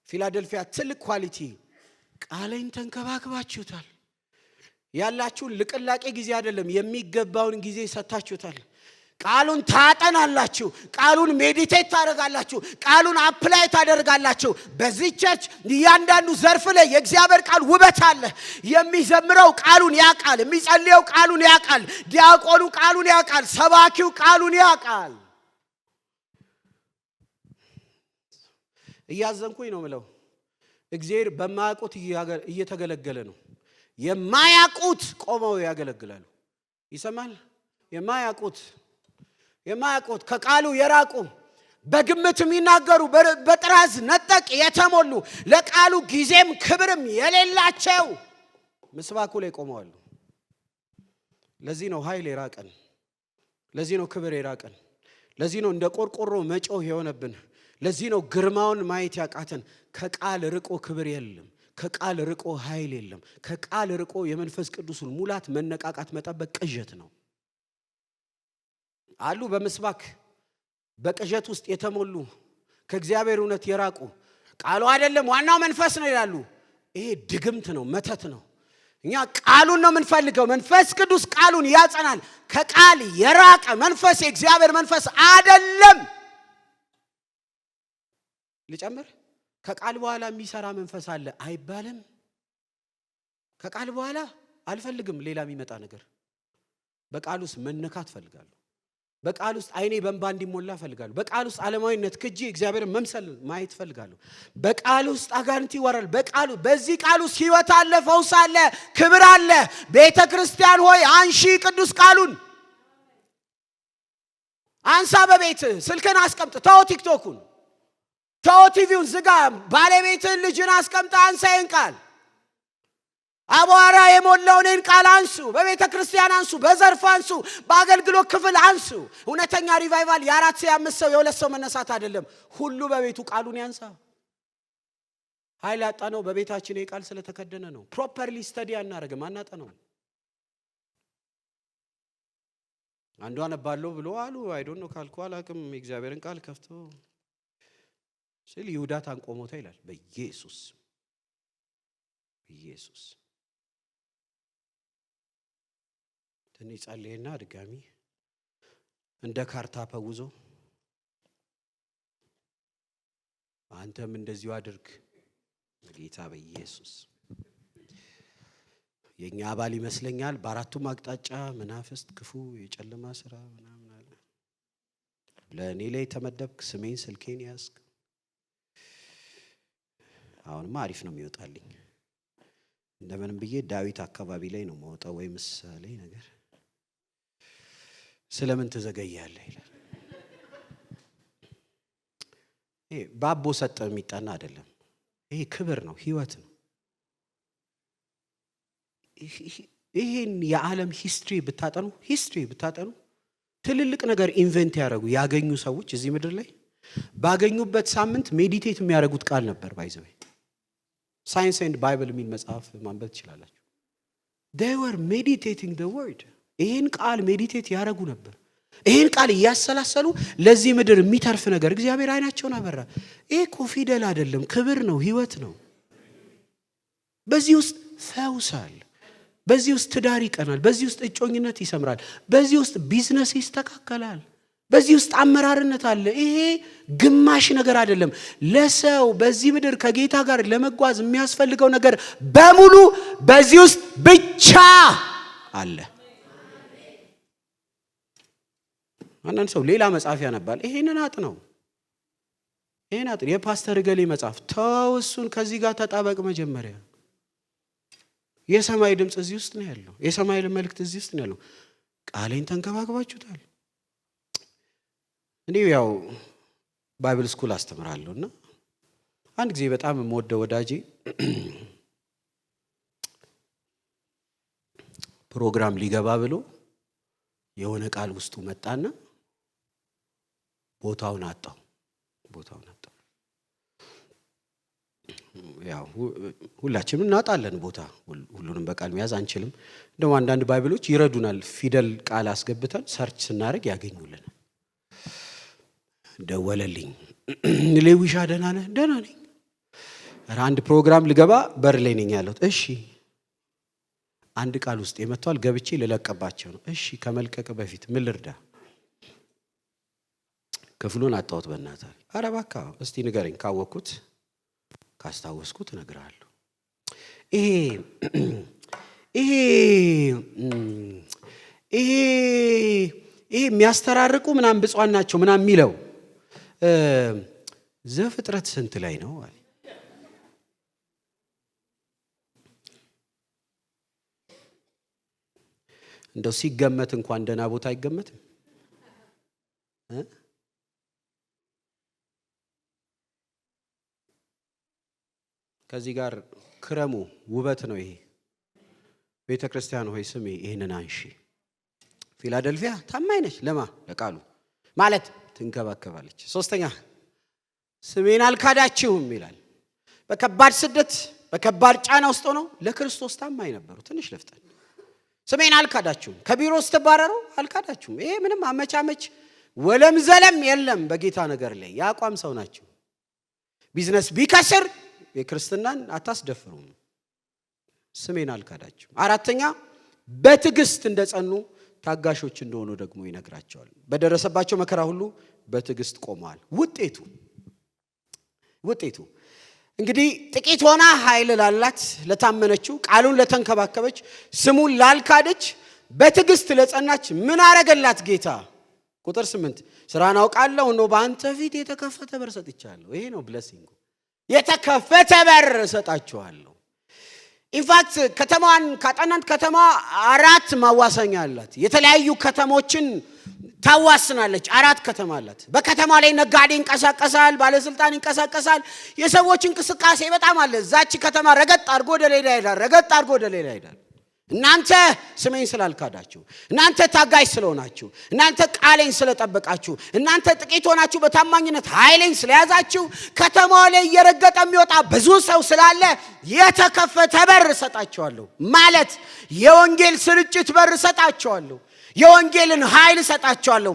ፊላደልፊያ ትልቅ ኳሊቲ፣ ቃሌን ተንከባክባችሁታል። ያላችሁ ልቅላቄ ጊዜ አይደለም፣ የሚገባውን ጊዜ ሰጣችሁታል። ቃሉን ታጠናላችሁ፣ ቃሉን ሜዲቴት ታደርጋላችሁ፣ ቃሉን አፕላይ ታደርጋላችሁ። በዚህ ቸርች እያንዳንዱ ዘርፍ ላይ የእግዚአብሔር ቃል ውበት አለ። የሚዘምረው ቃሉን ያውቃል፣ የሚጸልየው ቃሉን ያውቃል፣ ዲያቆኑ ቃሉን ያውቃል፣ ሰባኪው ቃሉን ያውቃል። እያዘንኩኝ ነው ምለው፣ እግዚአብሔር በማያውቁት እየተገለገለ ነው። የማያውቁት ቆመው ያገለግላሉ። ይሰማል? የማያውቁት ከቃሉ የራቁ በግምት የሚናገሩ በጥራዝ ነጠቅ የተሞሉ ለቃሉ ጊዜም ክብርም የሌላቸው ምስባኩ ላይ ቆመዋል። ለዚህ ነው ኃይል የራቀን፣ ለዚህ ነው ክብር የራቀን፣ ለዚህ ነው እንደ ቆርቆሮ መጮህ የሆነብን፣ ለዚህ ነው ግርማውን ማየት ያቃተን። ከቃል ርቆ ክብር የለም፣ ከቃል ርቆ ኃይል የለም። ከቃል ርቆ የመንፈስ ቅዱስን ሙላት መነቃቃት መጠበቅ ቅዠት ነው። አሉ በምስባክ በቅዠት ውስጥ የተሞሉ ከእግዚአብሔር እውነት የራቁ ቃሉ አይደለም ዋናው መንፈስ ነው ይላሉ። ይሄ ድግምት ነው፣ መተት ነው። እኛ ቃሉን ነው የምንፈልገው። መንፈስ ቅዱስ ቃሉን ያጸናል። ከቃል የራቀ መንፈስ የእግዚአብሔር መንፈስ አይደለም። ልጨምር፣ ከቃል በኋላ የሚሰራ መንፈስ አለ አይባልም። ከቃል በኋላ አልፈልግም ሌላ የሚመጣ ነገር። በቃል ውስጥ መነካት ፈልጋለሁ። በቃል ውስጥ አይኔ በእንባ እንዲሞላ ፈልጋለሁ። በቃል ውስጥ ዓለማዊነት ክጂ እግዚአብሔርን መምሰል ማየት ፈልጋለሁ። በቃል ውስጥ አጋንንት ይወራል። በዚህ ቃል ውስጥ ሕይወት አለ፣ ፈውስ አለ፣ ክብር አለ። ቤተ ክርስቲያን ሆይ አንሺ ቅዱስ ቃሉን። አንሳ፣ በቤት ስልክን አስቀምጥ፣ ተው ቲክቶኩን፣ ተው ቲቪውን ዝጋ። ባለቤትን ልጅን አስቀምጣ፣ አንሳ ይህን ቃል። አቧራ የሞላውን ቃል አንሱ። በቤተ ክርስቲያን አንሱ፣ በዘርፍ አንሱ፣ በአገልግሎት ክፍል አንሱ። እውነተኛ ሪቫይቫል የ4 ሰው 5 ሰው የ2 ሰው መነሳት አይደለም። ሁሉ በቤቱ ቃሉን ያንሳ። ኃይል ያጣነው በቤታችን የቃል ስለተከደነ ነው። ፕሮፐርሊ ስተዲ አናደርግም፣ አናጠነው። አንዱ አነባለሁ ብሎ አሉ አይ ዶንት ኖ ካልኩ አላቅም የእግዚአብሔርን ቃል ከፍቶ ስለ ይሁዳ ታንቆሞታ ይላል። በኢየሱስ ትንሽ ጸልይና ድጋሚ እንደ ካርታ ፈውዞ አንተም እንደዚሁ አድርግ ጌታ በኢየሱስ። የኛ አባል ይመስለኛል በአራቱም አቅጣጫ መናፍስት ክፉ የጨለማ ስራ ምናምን አለ። ለእኔ ላይ ተመደብክ፣ ስሜን ስልኬን ያዝክ። አሁንማ አሪፍ ነው የሚወጣልኝ። እንደምንም ብዬ ዳዊት አካባቢ ላይ ነው የምወጣው ወይ ምሳሌ ነገር። ስለምን ትዘገያለህ ይላል። ይሄ ባቦ ሰጠ የሚጣና አይደለም። ይሄ ክብር ነው፣ ህይወት ነው። ይሄን የዓለም ሂስትሪ ብታጠኑ ትልልቅ ነገር ኢንቨንት ያገኙ ሰዎች እዚህ ምድር ላይ ባገኙበት ሳምንት ሜዲቴት የሚያደርጉት ቃል ነበር። ባይዘው ሳይንስ ኤንድ ባይብል የሚል መጽሐፍ ማንበብ ትችላላችሁ። they were meditating the word። ይሄን ቃል ሜዲቴት ያደርጉ ነበር። ይሄን ቃል እያሰላሰሉ ለዚህ ምድር የሚተርፍ ነገር እግዚአብሔር አይናቸውን አበራ። ይሄ እኮ ፊደል አይደለም፣ ክብር ነው፣ ህይወት ነው። በዚህ ውስጥ ፈውስ አለ። በዚህ ውስጥ ትዳር ይቀናል። በዚህ ውስጥ እጮኝነት ይሰምራል። በዚህ ውስጥ ቢዝነስ ይስተካከላል። በዚህ ውስጥ አመራርነት አለ። ይሄ ግማሽ ነገር አይደለም። ለሰው በዚህ ምድር ከጌታ ጋር ለመጓዝ የሚያስፈልገው ነገር በሙሉ በዚህ ውስጥ ብቻ አለ። አንዳንድ ሰው ሌላ መጽሐፍ ያነባል። ይሄንን አጥነው፣ የፓስተር ገሌ መጽሐፍ ተው፣ እሱን ከዚህ ጋር ተጣበቅ። መጀመሪያ የሰማይ ድምፅ እዚህ ውስጥ ነው ያለው። የሰማይ መልእክት እዚህ ውስጥ ነው ያለው። ቃሌን ተንከባክባችሁታል። እኔ ያው ባይብል ስኩል አስተምራለሁና አንድ ጊዜ በጣም የምወደው ወዳጄ ፕሮግራም ሊገባ ብሎ የሆነ ቃል ውስጡ መጣና ቦታውን አጣው። ያው ሁላችንም እናጣለን ቦታ። ሁሉንም በቃል መያዝ አንችልም። እንደው አንዳንድ ባይብሎች ይረዱናል። ፊደል ቃል አስገብተን ሰርች ስናደርግ ያገኙልናል። ደወለልኝ። ሌዊሻ ደህና ነህ? ደህና ነኝ። አንድ ፕሮግራም ልገባ በር ላይ ነኝ ያለሁት። እሺ አንድ ቃል ውስጥ የመቷል ገብቼ ልለቀባቸው ነው። እሺ ከመልቀቅ በፊት ምን ልርዳ? ክፍሉን አጣሁት በእናትህ። ኧረ እባክህ እስቲ ንገረኝ፣ ካወቅኩት ካስታወስኩት እነግርሃለሁ። ይሄ ይሄ ይሄ ይሄ የሚያስተራርቁ ምናምን ብፁዓን ናቸው ምናምን የሚለው ዘፍጥረት ስንት ላይ ነው? እንደው ሲገመት እንኳን ደህና ቦታ አይገመትም። ከዚህ ጋር ክረሙ ውበት ነው። ይሄ ቤተ ክርስቲያን ሆይ ስሚ ይህንን አንሺ። ፊላደልፊያ ታማኝ ነች ለማ ለቃሉ ማለት ትንከባከባለች። ሶስተኛ ስሜን አልካዳችሁም ይላል። በከባድ ስደት በከባድ ጫና ውስጥ ሆነው ለክርስቶስ ታማኝ ነበሩ። ትንሽ ልፍጠን። ስሜን አልካዳችሁም፣ ከቢሮ ስትባረሩ አልካዳችሁም። ይሄ ምንም አመቻመች ወለም ዘለም የለም። በጌታ ነገር ላይ ያቋም ሰው ናቸው። ቢዝነስ ቢከስር የክርስትናን አታስደፍሩም። ስሜን አልካዳችሁም። አራተኛ በትዕግስት እንደጸኑ ታጋሾች እንደሆኑ ደግሞ ይነግራቸዋል። በደረሰባቸው መከራ ሁሉ በትዕግስት ቆመዋል። ውጤቱ እንግዲህ ጥቂት ሆና ኃይል ላላት ለታመነችው፣ ቃሉን ለተንከባከበች፣ ስሙን ላልካደች፣ በትዕግስት ለጸናች ምን አረገላት ጌታ? ቁጥር 8 ስራን አውቃለሁ ነው በአንተ ፊት የተከፈተ በር ሰጥቻለሁ። ይሄ ነው ብለሲንጉ። የተከፈተ በር ሰጣችኋለሁ። ኢንፋክት ከተማዋን ካጠናንት ከተማ 4 ማዋሰኛ አላት። የተለያዩ ከተሞችን ታዋስናለች። 4 ከተማ አላት። በከተማ ላይ ነጋዴ ይንቀሳቀሳል፣ ባለስልጣን ይንቀሳቀሳል። የሰዎች እንቅስቃሴ በጣም አለ። እዛች ከተማ ረገጥ አድርጎ ወደ ሌላ ይሄዳል። እናንተ ስሜን ስላልካዳችሁ፣ እናንተ ታጋሽ ስለሆናችሁ፣ እናንተ ቃሌን ስለጠበቃችሁ፣ እናንተ ጥቂት ሆናችሁ በታማኝነት ኃይሌን ስለያዛችሁ ከተማው ላይ እየረገጠ የሚወጣ ብዙ ሰው ስላለ የተከፈተ በር ሰጣቸዋለሁ። ማለት የወንጌል ስርጭት በር ሰጣቸዋለሁ። የወንጌልን ኃይል ሰጣቸዋለሁ።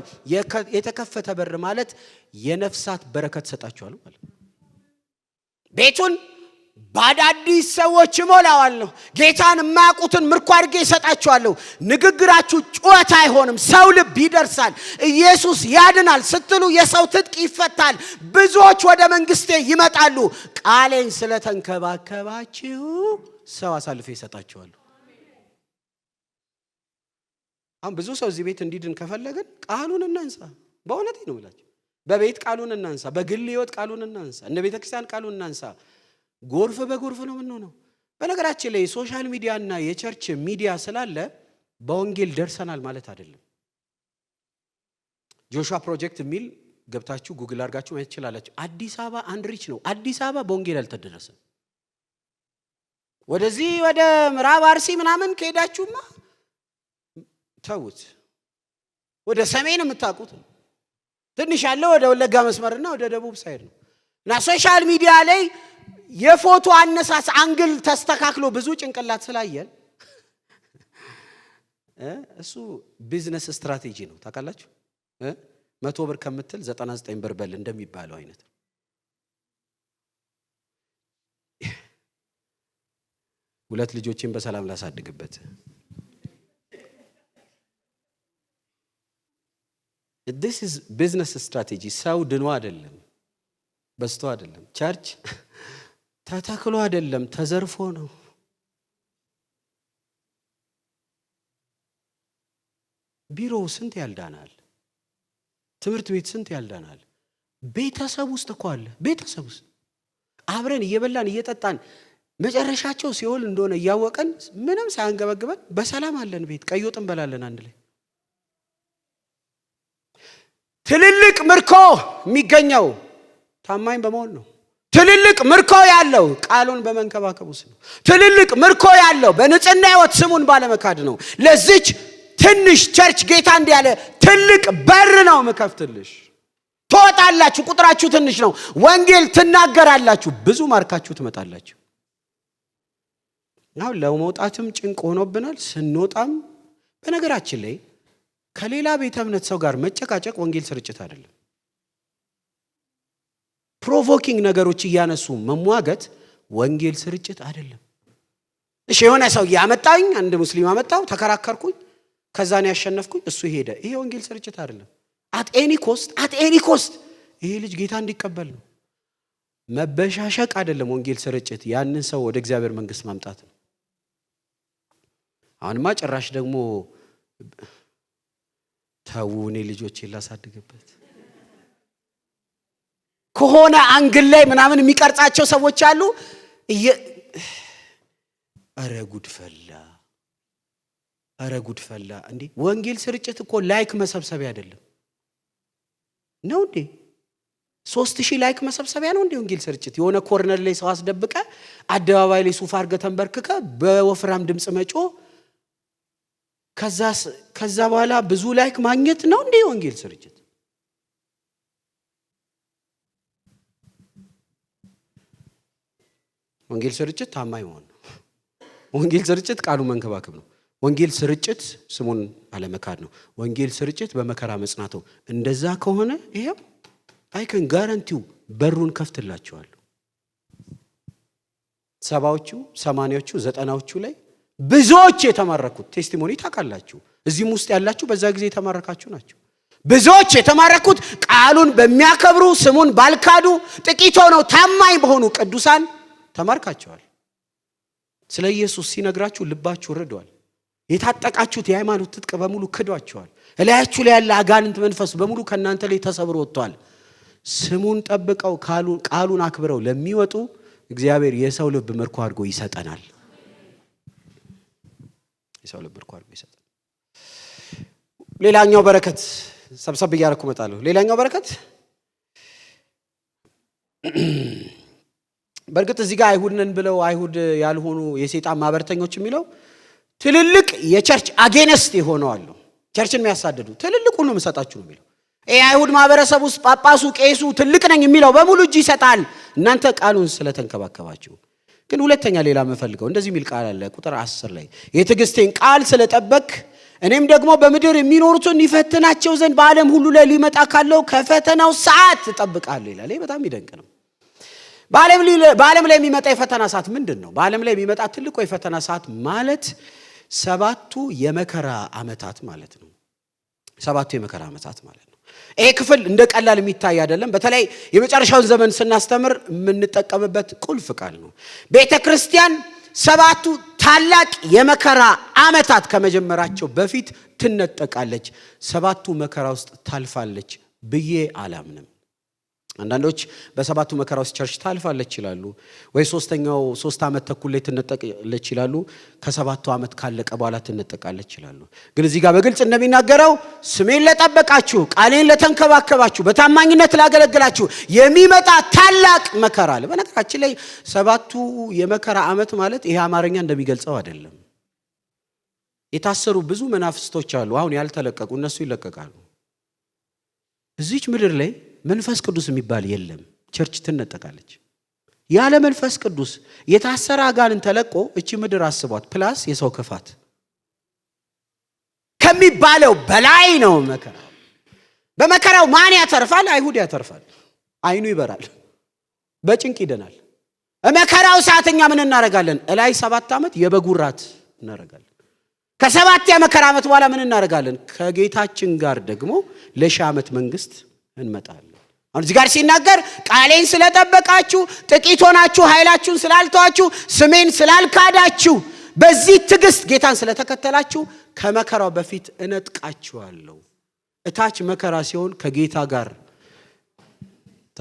የተከፈተ በር ማለት የነፍሳት በረከት ሰጣቸዋለሁ ማለት ቤቱን ባዳዲስ ሰዎች እሞላዋለሁ። ጌታን የማያውቁትን ምርኮ አድርጌ እሰጣቸዋለሁ። ንግግራችሁ ጩኸት አይሆንም፣ ሰው ልብ ይደርሳል። ኢየሱስ ያድናል ስትሉ የሰው ትጥቅ ይፈታል። ብዙዎች ወደ መንግስቴ ይመጣሉ። ቃሌን ስለተንከባከባችሁ ሰው አሳልፌ እሰጣቸዋለሁ። አሁን ብዙ ሰው እዚህ ቤት እንዲድን ከፈለግን ቃሉን እናንሳ። በእውነቴ ነው የምላችሁ። በቤት ቃሉን እናንሳ፣ በግል ህይወት ቃሉን እናንሳ፣ እንደ ቤተ ክርስቲያን ቃሉን እናንሳ። ጎርፍ በጎርፍ ነው የምንሆነው። በነገራችን ላይ ሶሻል ሚዲያና የቸርች ሚዲያ ስላለ በወንጌል ደርሰናል ማለት አይደለም። ጆሹዋ ፕሮጀክት የሚል ገብታችሁ ጉግል አድርጋችሁ ማየት ትችላላችሁ። አዲስ አበባ አንድሪች ነው። አዲስ አበባ በወንጌል አልተደረሰም። ወደዚህ ወደ ምዕራብ አርሲ ምናምን ከሄዳችሁማ ተውት። ወደ ሰሜን የምታውቁት ትንሽ ያለው ወደ ወለጋ መስመርና ወደ ደቡብ ሳይድ ነው። እና ሶሻል ሚዲያ ላይ የፎቶ አነሳስ አንግል ተስተካክሎ ብዙ ጭንቅላት ስላየን እሱ ቢዝነስ ስትራቴጂ ነው። ታውቃላችሁ 100 ብር ከምትል 99 ብር በል እንደሚባለው አይነት። ሁለት ልጆችን በሰላም ላሳድግበት። this is business strategy። ሰው ድኖ አይደለም፣ በስቶ አይደለም፣ ቸርች ተተክሎ አይደለም፣ ተዘርፎ ነው። ቢሮ ስንት ያልዳናል፣ ትምህርት ቤት ስንት ያልዳናል። ቤተሰብ ውስጥ እኮ አለ። ቤተሰብ ውስጥ አብረን እየበላን እየጠጣን መጨረሻቸው ሲኦል እንደሆነ እያወቀን ምንም ሳያንገበግበን በሰላም አለን። ቤት ቀይ ወጥ እንበላለን አንድ ላይ። ትልልቅ ምርኮ የሚገኘው ታማኝ በመሆን ነው። ትልልቅ ምርኮ ያለው ቃሉን በመንከባከቡ ነው። ትልልቅ ምርኮ ያለው በንጽህና ሕይወት ስሙን ባለመካድ ነው። ለዚች ትንሽ ቸርች ጌታ እንዲህ ያለ ትልቅ በር ነው የምከፍትልሽ። ትወጣላችሁ፣ ቁጥራችሁ ትንሽ ነው። ወንጌል ትናገራላችሁ፣ ብዙ ማርካችሁ ትመጣላችሁ። አሁን ለመውጣትም ጭንቅ ሆኖብናል። ስንወጣም በነገራችን ላይ ከሌላ ቤተ እምነት ሰው ጋር መጨቃጨቅ ወንጌል ስርጭት አይደለም። ፕሮቮኪንግ ነገሮች እያነሱ መሟገት ወንጌል ስርጭት አይደለም። እሺ የሆነ ሰው ያመጣኝ አንድ ሙስሊም አመጣው ተከራከርኩኝ ከዛ ነው ያሸነፍኩኝ እሱ ሄደ ይሄ ወንጌል ስርጭት አይደለም at any cost ይሄ ልጅ ጌታ እንዲቀበል ነው መበሻሸቅ አይደለም ወንጌል ስርጭት ያንን ሰው ወደ እግዚአብሔር መንግስት ማምጣት ነው አሁንማ ጭራሽ ደግሞ ታውኔ ልጆች ላሳድግበት ከሆነ አንግል ላይ ምናምን የሚቀርጻቸው ሰዎች አሉ አረ ጉድፈላ እንዴ ወንጌል ስርጭት እኮ ላይክ መሰብሰቢያ አይደለም ነው እንዴ 3000 ላይክ መሰብሰቢያ ነው እንዴ ወንጌል ስርጭት የሆነ ኮርነር ላይ ሰው አስደብቀ አደባባይ ላይ ሱፍ አርገ ተንበርክከ በወፍራም ድምጽ መጮ ከዛ በኋላ ብዙ ላይክ ማግኘት ነው እንዴ ወንጌል ስርጭት ወንጌል ስርጭት ታማኝ መሆን ነው ወንጌል ስርጭት ቃሉ መንከባከብ ነው ወንጌል ስርጭት ስሙን አለመካድ ነው ወንጌል ስርጭት በመከራ መጽናት ነው እንደዛ ከሆነ ይሄው I can guarantee በሩን ከፍትላችኋለሁ 70ዎቹ 80ዎቹ 90ዎቹ ላይ ብዙዎች የተማረኩት ቴስቲሞኒ ታውቃላችሁ እዚህም ውስጥ ያላችሁ በዛ ጊዜ የተማረካችሁ ናቸው ብዙዎች የተማረኩት ቃሉን በሚያከብሩ ስሙን ባልካዱ ጥቂት ሆነው ታማኝ በሆኑ ቅዱሳን ተማርካቸዋል ስለ ኢየሱስ ሲነግራችሁ ልባችሁ ረዷል የታጠቃችሁት የሃይማኖት ትጥቅ በሙሉ ክዷቸዋል እላያችሁ ላይ ያለ አጋንንት መንፈስ በሙሉ ከናንተ ላይ ተሰብሮ ወጥቷል ስሙን ጠብቀው ቃሉን አክብረው ለሚወጡ እግዚአብሔር የሰው ልብ ምርኮ አድርጎ ይሰጠናል የሰው ልብ ምርኮ አድርጎ ይሰጠናል ሌላኛው በረከት ሰብሰብ ያርኩ መጣለሁ ሌላኛው በረከት በርግጥ እዚህ ጋር አይሁድነን ብለው አይሁድ ያልሆኑ የሰይጣን ማህበርተኞች የሚለው ትልልቅ የቸርች አጌንስት ይሆናሉ ቸርችን የሚያሳድዱ ትልልቁ ነው መሰጣችሁ ነው የሚለው አይሁድ ማህበረሰብ ውስጥ ጳጳሱ ቄሱ ትልቅ ነኝ የሚለው በሙሉ እጅ ይሰጣል እናንተ ቃሉን ስለተንከባከባችሁ ግን ሁለተኛ ሌላ መፈልገው እንደዚህ የሚል ቃል አለ ቁጥር 10 ላይ የትዕግስቴን ቃል ስለጠበቅ እኔም ደግሞ በምድር የሚኖሩትን ይፈትናቸው ዘንድ በዓለም ሁሉ ላይ ሊመጣ ካለው ከፈተናው ሰዓት ተጠብቃለሁ ይላል ይሄ በጣም ይደንቅ ነው በዓለም ላይ የሚመጣ የፈተና ሰዓት ምንድነው በዓለም ላይ የሚመጣ ትልቁ የፈተና ሰዓት ማለት ሰባቱ የመከራ ዓመታት ማለት ነው ሰባቱ የመከራ ዓመታት ማለት ነው ይሄ ክፍል እንደ ቀላል የሚታይ አይደለም በተለይ የመጨረሻውን ዘመን ስናስተምር የምንጠቀምበት ቁልፍ ቃል ነው ቤተክርስቲያን ሰባቱ ታላቅ የመከራ ዓመታት ከመጀመራቸው በፊት ትነጠቃለች ሰባቱ መከራ ውስጥ ታልፋለች ብዬ አላምንም አንዳንዶች በሰባቱ መከራ ውስጥ ቸርች ታልፋለች ይላሉ ወይ 3 ዓመት ተኩል ላይ ትነጠቃለች ይላሉ ከሰባቱ ዓመት ካለቀ በኋላ ትነጠቃለች ይላሉ ግን እዚህ ጋር በግልጽ እንደሚናገረው ስሜን ለጠበቃችሁ ቃሌን ለተንከባከባችሁ በታማኝነት ላገለግላችሁ የሚመጣ ታላቅ መከራ አለ በነገራችን ላይ ሰባቱ የመከራ ዓመት ማለት ይሄ አማርኛ እንደሚገልጸው አይደለም የታሰሩ ብዙ መናፍስቶች አሉ አሁን ያልተለቀቁ እነሱ ይለቀቃሉ እዚች ምድር ላይ መንፈስ ቅዱስ የሚባል የለም ቸርች ትነጠቃለች ያለ መንፈስ ቅዱስ የታሰረ አጋንንት ተለቆ እቺ ምድር አስቧት ፕላስ የሰው ክፋት ከሚባለው በላይ ነው መከራው በመከራው ማን ያተርፋል አይሁድ ያተርፋል አይኑ ይበራል በጭንቅ ይደናል በመከራው ሰዓተኛ ምን እናረጋለን እላይ 7 ዓመት የበጉራት እናረጋለን ከ7 የመከራ ዓመት በኋላ ምን እናረጋለን ከጌታችን ጋር ደግሞ ለ1000 ዓመት መንግስት እንመጣለን አሁን እዚህ ጋር ሲናገር ቃሌን ስለጠበቃችሁ ጥቂት ሆናችሁ ኃይላችሁን ስላልተዋችሁ ስሜን ስላልካዳችሁ በዚህ ትዕግስት ጌታን ስለተከተላችሁ ከመከራው በፊት እነጥቃችኋለሁ እታች መከራ ሲሆን ከጌታ ጋር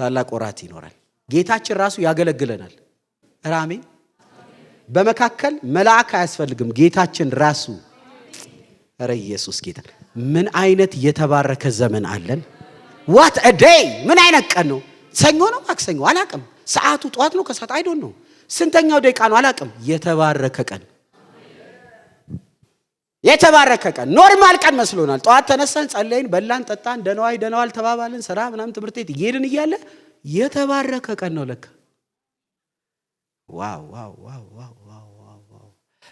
ታላቅ ወራት ይኖራል ጌታችን ራሱ ያገለግለናል አሜን በመካከል መልአክ አያስፈልግም ጌታችን ራሱ ኧረ ኢየሱስ ጌታ ምን አይነት የተባረከ ዘመን አለን what a day ምን አይነት ቀን ነው ሰኞ ነው ማክሰኞ አላቅም ሰዓቱ ጧት ነው ከሰዓት አይ ዶንት ኖ ስንተኛው ደቂቃ ነው አላቅም የተባረከ ቀን ኖርማል ቀን መስሎናል ጧት ተነሳን ጸለይን በላን ጠጣን ደነዋል ተባባልን ስራ ምናምን ትምህርት ቤት ይሄድን ይያለ የተባረከ ቀን ነው ለካ ዋው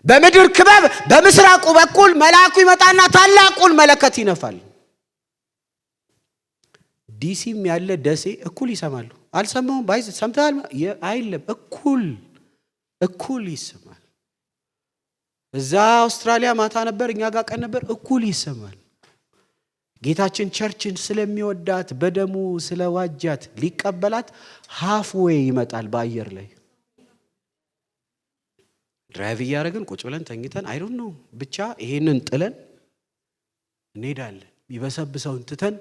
በምድር ክበብ በምስራቁ በኩል መልአኩ ይመጣና ታላቁን መለከት ይነፋል ዲሲም ያለ ደሴ እኩል ይሰማሉ አልሰማውም ባይዝ ሰምተሃል አይለም እኩል ይሰማል እዛ አውስትራሊያ ማታ ነበር፣ እኛ ጋር ቀን ነበር፣ እኩል ይሰማል። ጌታችን ቸርችን ስለሚወዳት በደሙ ስለዋጃት ሊቀበላት ሃፍዌይ ይመጣል በአየር ላይ። ድራይቭ እያደረግን ቁጭ ብለን ተኝተን አይ ዶንት ኖ ብቻ ይሄንን ጥለን እንሄዳለን። የሚበሰብሰውን ትተን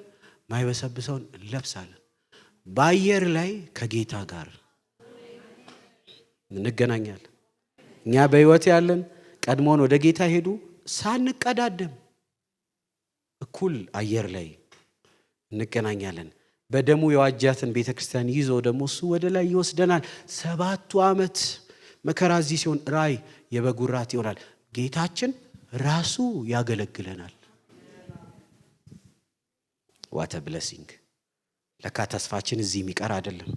ማይበሰብሰውን እንለብሳለን። በአየር ላይ ከጌታ ጋር እንገናኛለን። እኛ በህይወት ያለን ቀድሞን ወደ ጌታ ሄዱ ሳንቀዳደም እኩል አየር ላይ እንገናኛለን። በደሙ የዋጃትን ቤተክርስቲያን ይዞ ደግሞ እሱ ወደ ላይ ይወስደናል። 7 ዓመት መከራ እዚህ ሲሆን ራይ የበጉ ራት ይሆናል። ጌታችን ራሱ ያገለግለናል። ዋት አ ብሌሲንግ! ለካ ተስፋችን እዚህ የሚቀር አይደለም።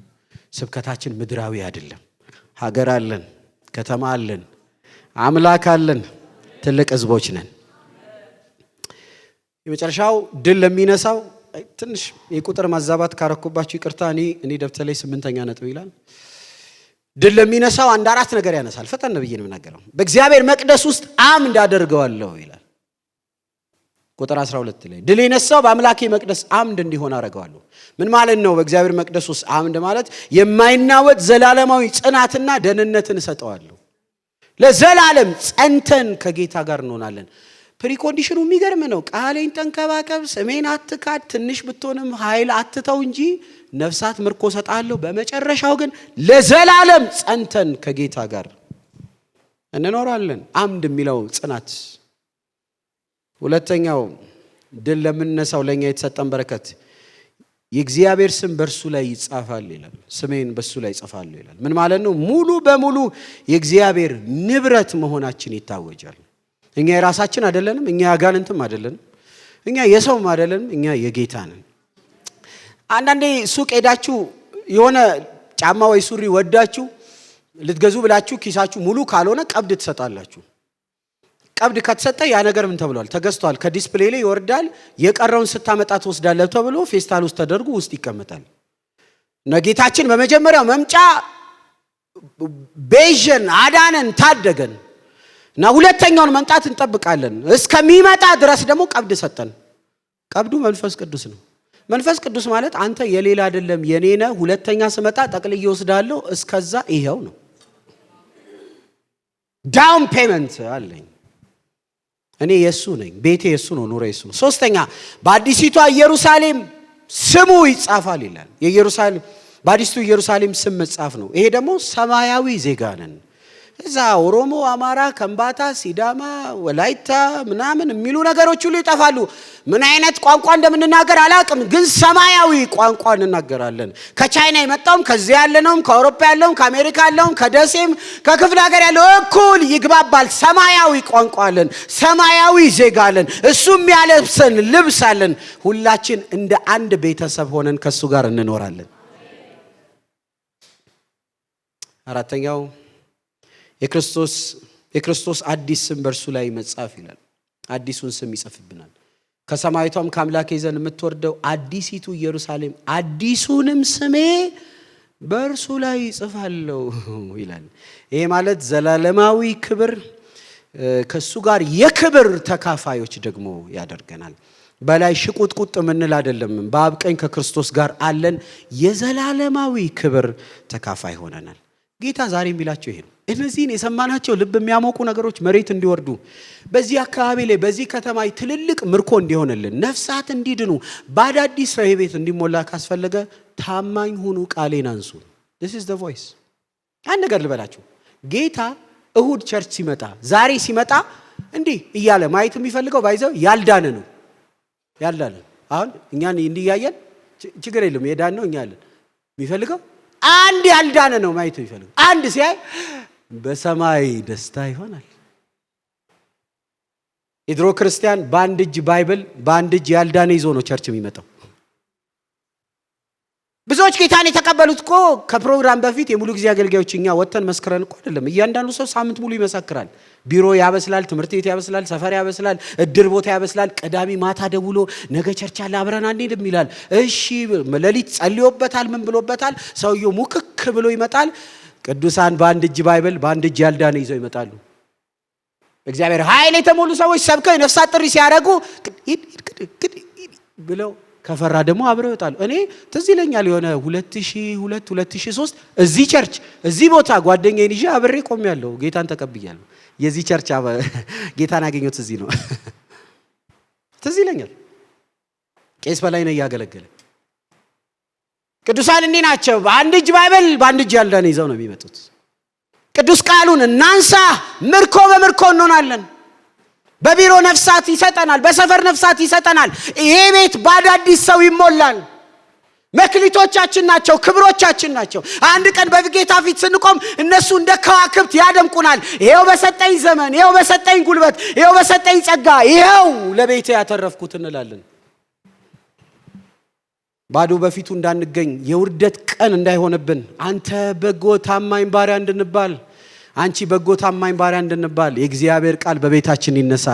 ስብከታችን ምድራዊ አይደለም። ሀገር አለን፣ ከተማ አለን፣ አምላክ አለን፣ ትልቅ ህዝቦች ነን። የመጨረሻው ድል ለሚነሳው ትንሽ የቁጥር ማዛባት ካረኩባችሁ ይቅርታ። እኔ ደብተር ላይ 8ኛ ነጥብ ይላል። ድል ለሚነሳው አንድ 4 ነገር ያነሳል። ፈጠን ብዬ ነው የምናገረው። በእግዚአብሔር መቅደስ ውስጥ አምድ አደርገዋለሁ ይላል ቁጥር 12 ላይ። ድል የነሳው በአምላኬ መቅደስ አምድ እንዲሆን አደርገዋለሁ። ምን ማለት ነው? በእግዚአብሔር መቅደስ ውስጥ አምድ ማለት የማይናወጥ ዘላለማዊ ጽናትና ደህንነትን እሰጠዋለሁ። ለዘላለም ጸንተን ከጌታ ጋር እንሆናለን። ፕሪኮንዲሽኑ የሚገርም ነው። ቃሌን ተንከባከብ፣ ስሜን አትካድ፣ ትንሽ ብትሆንም ኃይል አትተው እንጂ ነፍሳት ምርኮ ሰጣለሁ። በመጨረሻው ግን ለዘላለም ጸንተን ከጌታ ጋር እንኖራለን። አምድ የሚለው ጽናት። ሁለተኛው ድል ለምንነሳው ለኛ የተሰጠን በረከት የእግዚአብሔር ስም በእርሱ ላይ ይጻፋል ይላል። ስሜን በእሱ ላይ ይጻፋል ይላል። ምን ማለት ነው? ሙሉ በሙሉ የእግዚአብሔር ንብረት መሆናችን ይታወጃል። እኛ የራሳችን አይደለንም፣ እኛ ያጋንንትም አይደለንም፣ እኛ የሰውም አይደለንም፣ እኛ የጌታ ነን። አንዳንዴ ሱቅ ሄዳችሁ የሆነ ጫማ ወይ ሱሪ ወዳችሁ ልትገዙ ብላችሁ ኪሳችሁ ሙሉ ካልሆነ ቀብድ ትሰጣላችሁ። ቀብድ ከተሰጠ ያ ነገር ምን ተብሏል? ተገዝቷል፣ ከዲስፕሌይ ላይ ይወርዳል፣ የቀረውን ስታመጣ ትወስዳለህ ተብሎ ፌስታል ውስጥ ተደርጎ ውስጥ ይቀመጣል። ጌታችን በመጀመሪያው መምጫ ቤዥን አዳነን፣ ታደገን እና ሁለተኛውን መምጣት እንጠብቃለን። እስከሚመጣ ድረስ ደግሞ ቀብድ ሰጠን። ቀብዱ መንፈስ ቅዱስ ነው። መንፈስ ቅዱስ ማለት አንተ የሌላ አይደለም የኔ ነህ፣ ሁለተኛ ስመጣ ጠቅልዬ ወስዳለሁ፣ እስከዛ ይሄው ነው። ዳውን ፔመንት አለኝ። እኔ የሱ ነኝ፣ ቤቴ የሱ ነው፣ ኑሮ የሱ ነው። ሶስተኛ በአዲሲቷ ኢየሩሳሌም ስሙ ይጻፋል ይላል። የኢየሩሳሌም በአዲሲቱ ኢየሩሳሌም ስም መጻፍ ነው። ይሄ ደግሞ ሰማያዊ ዜጋ ነን። እዛ ኦሮሞ፣ አማራ፣ ከምባታ፣ ሲዳማ፣ ወላይታ ምናምን የሚሉ ነገሮች ሁሉ ይጠፋሉ። ምን አይነት ቋንቋ እንደምንናገር አላውቅም፣ ግን ሰማያዊ ቋንቋ እንናገራለን። ከቻይና የመጣውም ከዚህ ያለነውም ከአውሮፓ ያለውም ከአሜሪካ ያለውም ከደሴም ከክፍለ ሀገር ያለው እኩል ይግባባል። ሰማያዊ ቋንቋ አለን፣ ሰማያዊ ዜጋ አለን፣ እሱም ያለብሰን ልብስ አለን። ሁላችን እንደ አንድ ቤተሰብ ሆነን ከሱ ጋር እንኖራለን። አራተኛው የክርስቶስ አዲስ ስም በእርሱ ላይ መጻፍ ይላል። አዲሱን ስም ይጽፍብናል። ከሰማይቷም ከአምላክ ይዘን የምትወርደው አዲሲቱ ኢየሩሳሌም አዲሱንም ስሜ በእርሱ ላይ ይጽፋለሁ ይላል። ይሄ ማለት ዘላለማዊ ክብር ከሱ ጋር የክብር ተካፋዮች ደግሞ ያደርገናል። በላይ ሽቁጥቁጥ ምንል አይደለም። በአብ ቀኝ ከክርስቶስ ጋር አለን። የዘላለማዊ ክብር ተካፋይ ሆነናል። ጌታ ዛሬ የሚላቸው ይሄ ነው። እነዚህን የሰማናቸው ልብ የሚያሞቁ ነገሮች መሬት እንዲወርዱ፣ በዚህ አካባቢ ላይ በዚህ ከተማ ትልልቅ ምርኮ እንዲሆንልን፣ ነፍሳት እንዲድኑ፣ በአዳዲስ ሰው ቤት እንዲሞላ ካስፈለገ ታማኝ ሁኑ፣ ቃሌን አንሱ። this is the voice። አንድ ነገር ልበላችሁ። ጌታ እሁድ ቸርች ሲመጣ፣ ዛሬ ሲመጣ እንዲህ እያለ ማየት የሚፈልገው ባይዘው ያልዳነ ነው። ያልዳነ አሁን እኛን እንዲያየን ችግር የለም፣ የዳን ነው እኛ አለን። የሚፈልገው አንድ ያልዳነ ነው ማየት የሚፈልገው። አንድ ሲያይ በሰማይ ደስታ ይሆናል። የድሮ ክርስቲያን በአንድ እጅ ባይብል በአንድ እጅ ያልዳነ ይዞ ነው ቸርች የሚመጣው። ብዙዎች ጌታን የተቀበሉት እኮ ከፕሮግራም በፊት የሙሉ ጊዜ አገልጋዮች እኛ ወጥተን መስክረን እኮ አይደለም። እያንዳንዱ ሰው ሳምንት ሙሉ ይመሰክራል። ቢሮ ያበስላል፣ ትምህርት ቤት ያበስላል፣ ሰፈር ያበስላል፣ እድር ቦታ ያበስላል። ቅዳሜ ማታ ደውሎ ነገ ቸርች አለ አብረን አንሄድም ይላል። እሺ ሌሊት ጸልዮበታል፣ ምን ብሎበታል። ሰውየው ሙክክ ብሎ ይመጣል። ቅዱሳን በአንድ እጅ ባይብል በአንድ እጅ ያልዳነ ይዘው ይመጣሉ። እግዚአብሔር ኃይል የተሞሉ ሰዎች ሰብከው የነፍሳት ጥሪ ሲያደርጉ ብለው ከፈራ ደግሞ አብረው ይወጣሉ። እኔ ትዝ ይለኛል የሆነ 2002 2003 እዚህ ቸርች እዚህ ቦታ ጓደኛዬን ይዤ አብሬ ቆሜያለሁ። ጌታን ተቀብያለሁ። የዚህ ቸርች ጌታን አገኘሁት እዚህ ነው። ትዝ ይለኛል ቄስ በላይ ነው ያገለገለ። ቅዱሳን እንዲህ ናቸው። በአንድ እጅ ባይብል በአንድ እጅ ያልዳነ ይዘው ነው የሚመጡት። ቅዱስ ቃሉን እናንሳ፣ ምርኮ በምርኮ እንሆናለን። በቢሮ ነፍሳት ይሰጠናል፣ በሰፈር ነፍሳት ይሰጠናል። ይሄ ቤት በአዳዲስ ሰው ይሞላል። መክሊቶቻችን ናቸው፣ ክብሮቻችን ናቸው። አንድ ቀን በጌታ ፊት ስንቆም እነሱ እንደ ከዋክብት ያደምቁናል። ይሄው በሰጠኝ ዘመን፣ ይሄው በሰጠኝ ጉልበት፣ ይሄው በሰጠኝ ጸጋ፣ ይሄው ለቤቴ ያተረፍኩት እንላለን። ባዶ በፊቱ እንዳንገኝ የውርደት ቀን እንዳይሆንብን አንተ በጎ ታማኝ ባሪያ እንድንባል፣ አንቺ በጎ ታማኝ ባሪያ እንድንባል የእግዚአብሔር ቃል በቤታችን ይነሳ።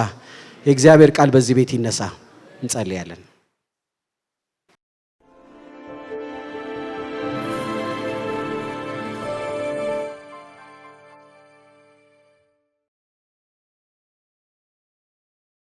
የእግዚአብሔር ቃል በዚህ ቤት ይነሳ። እንጸልያለን።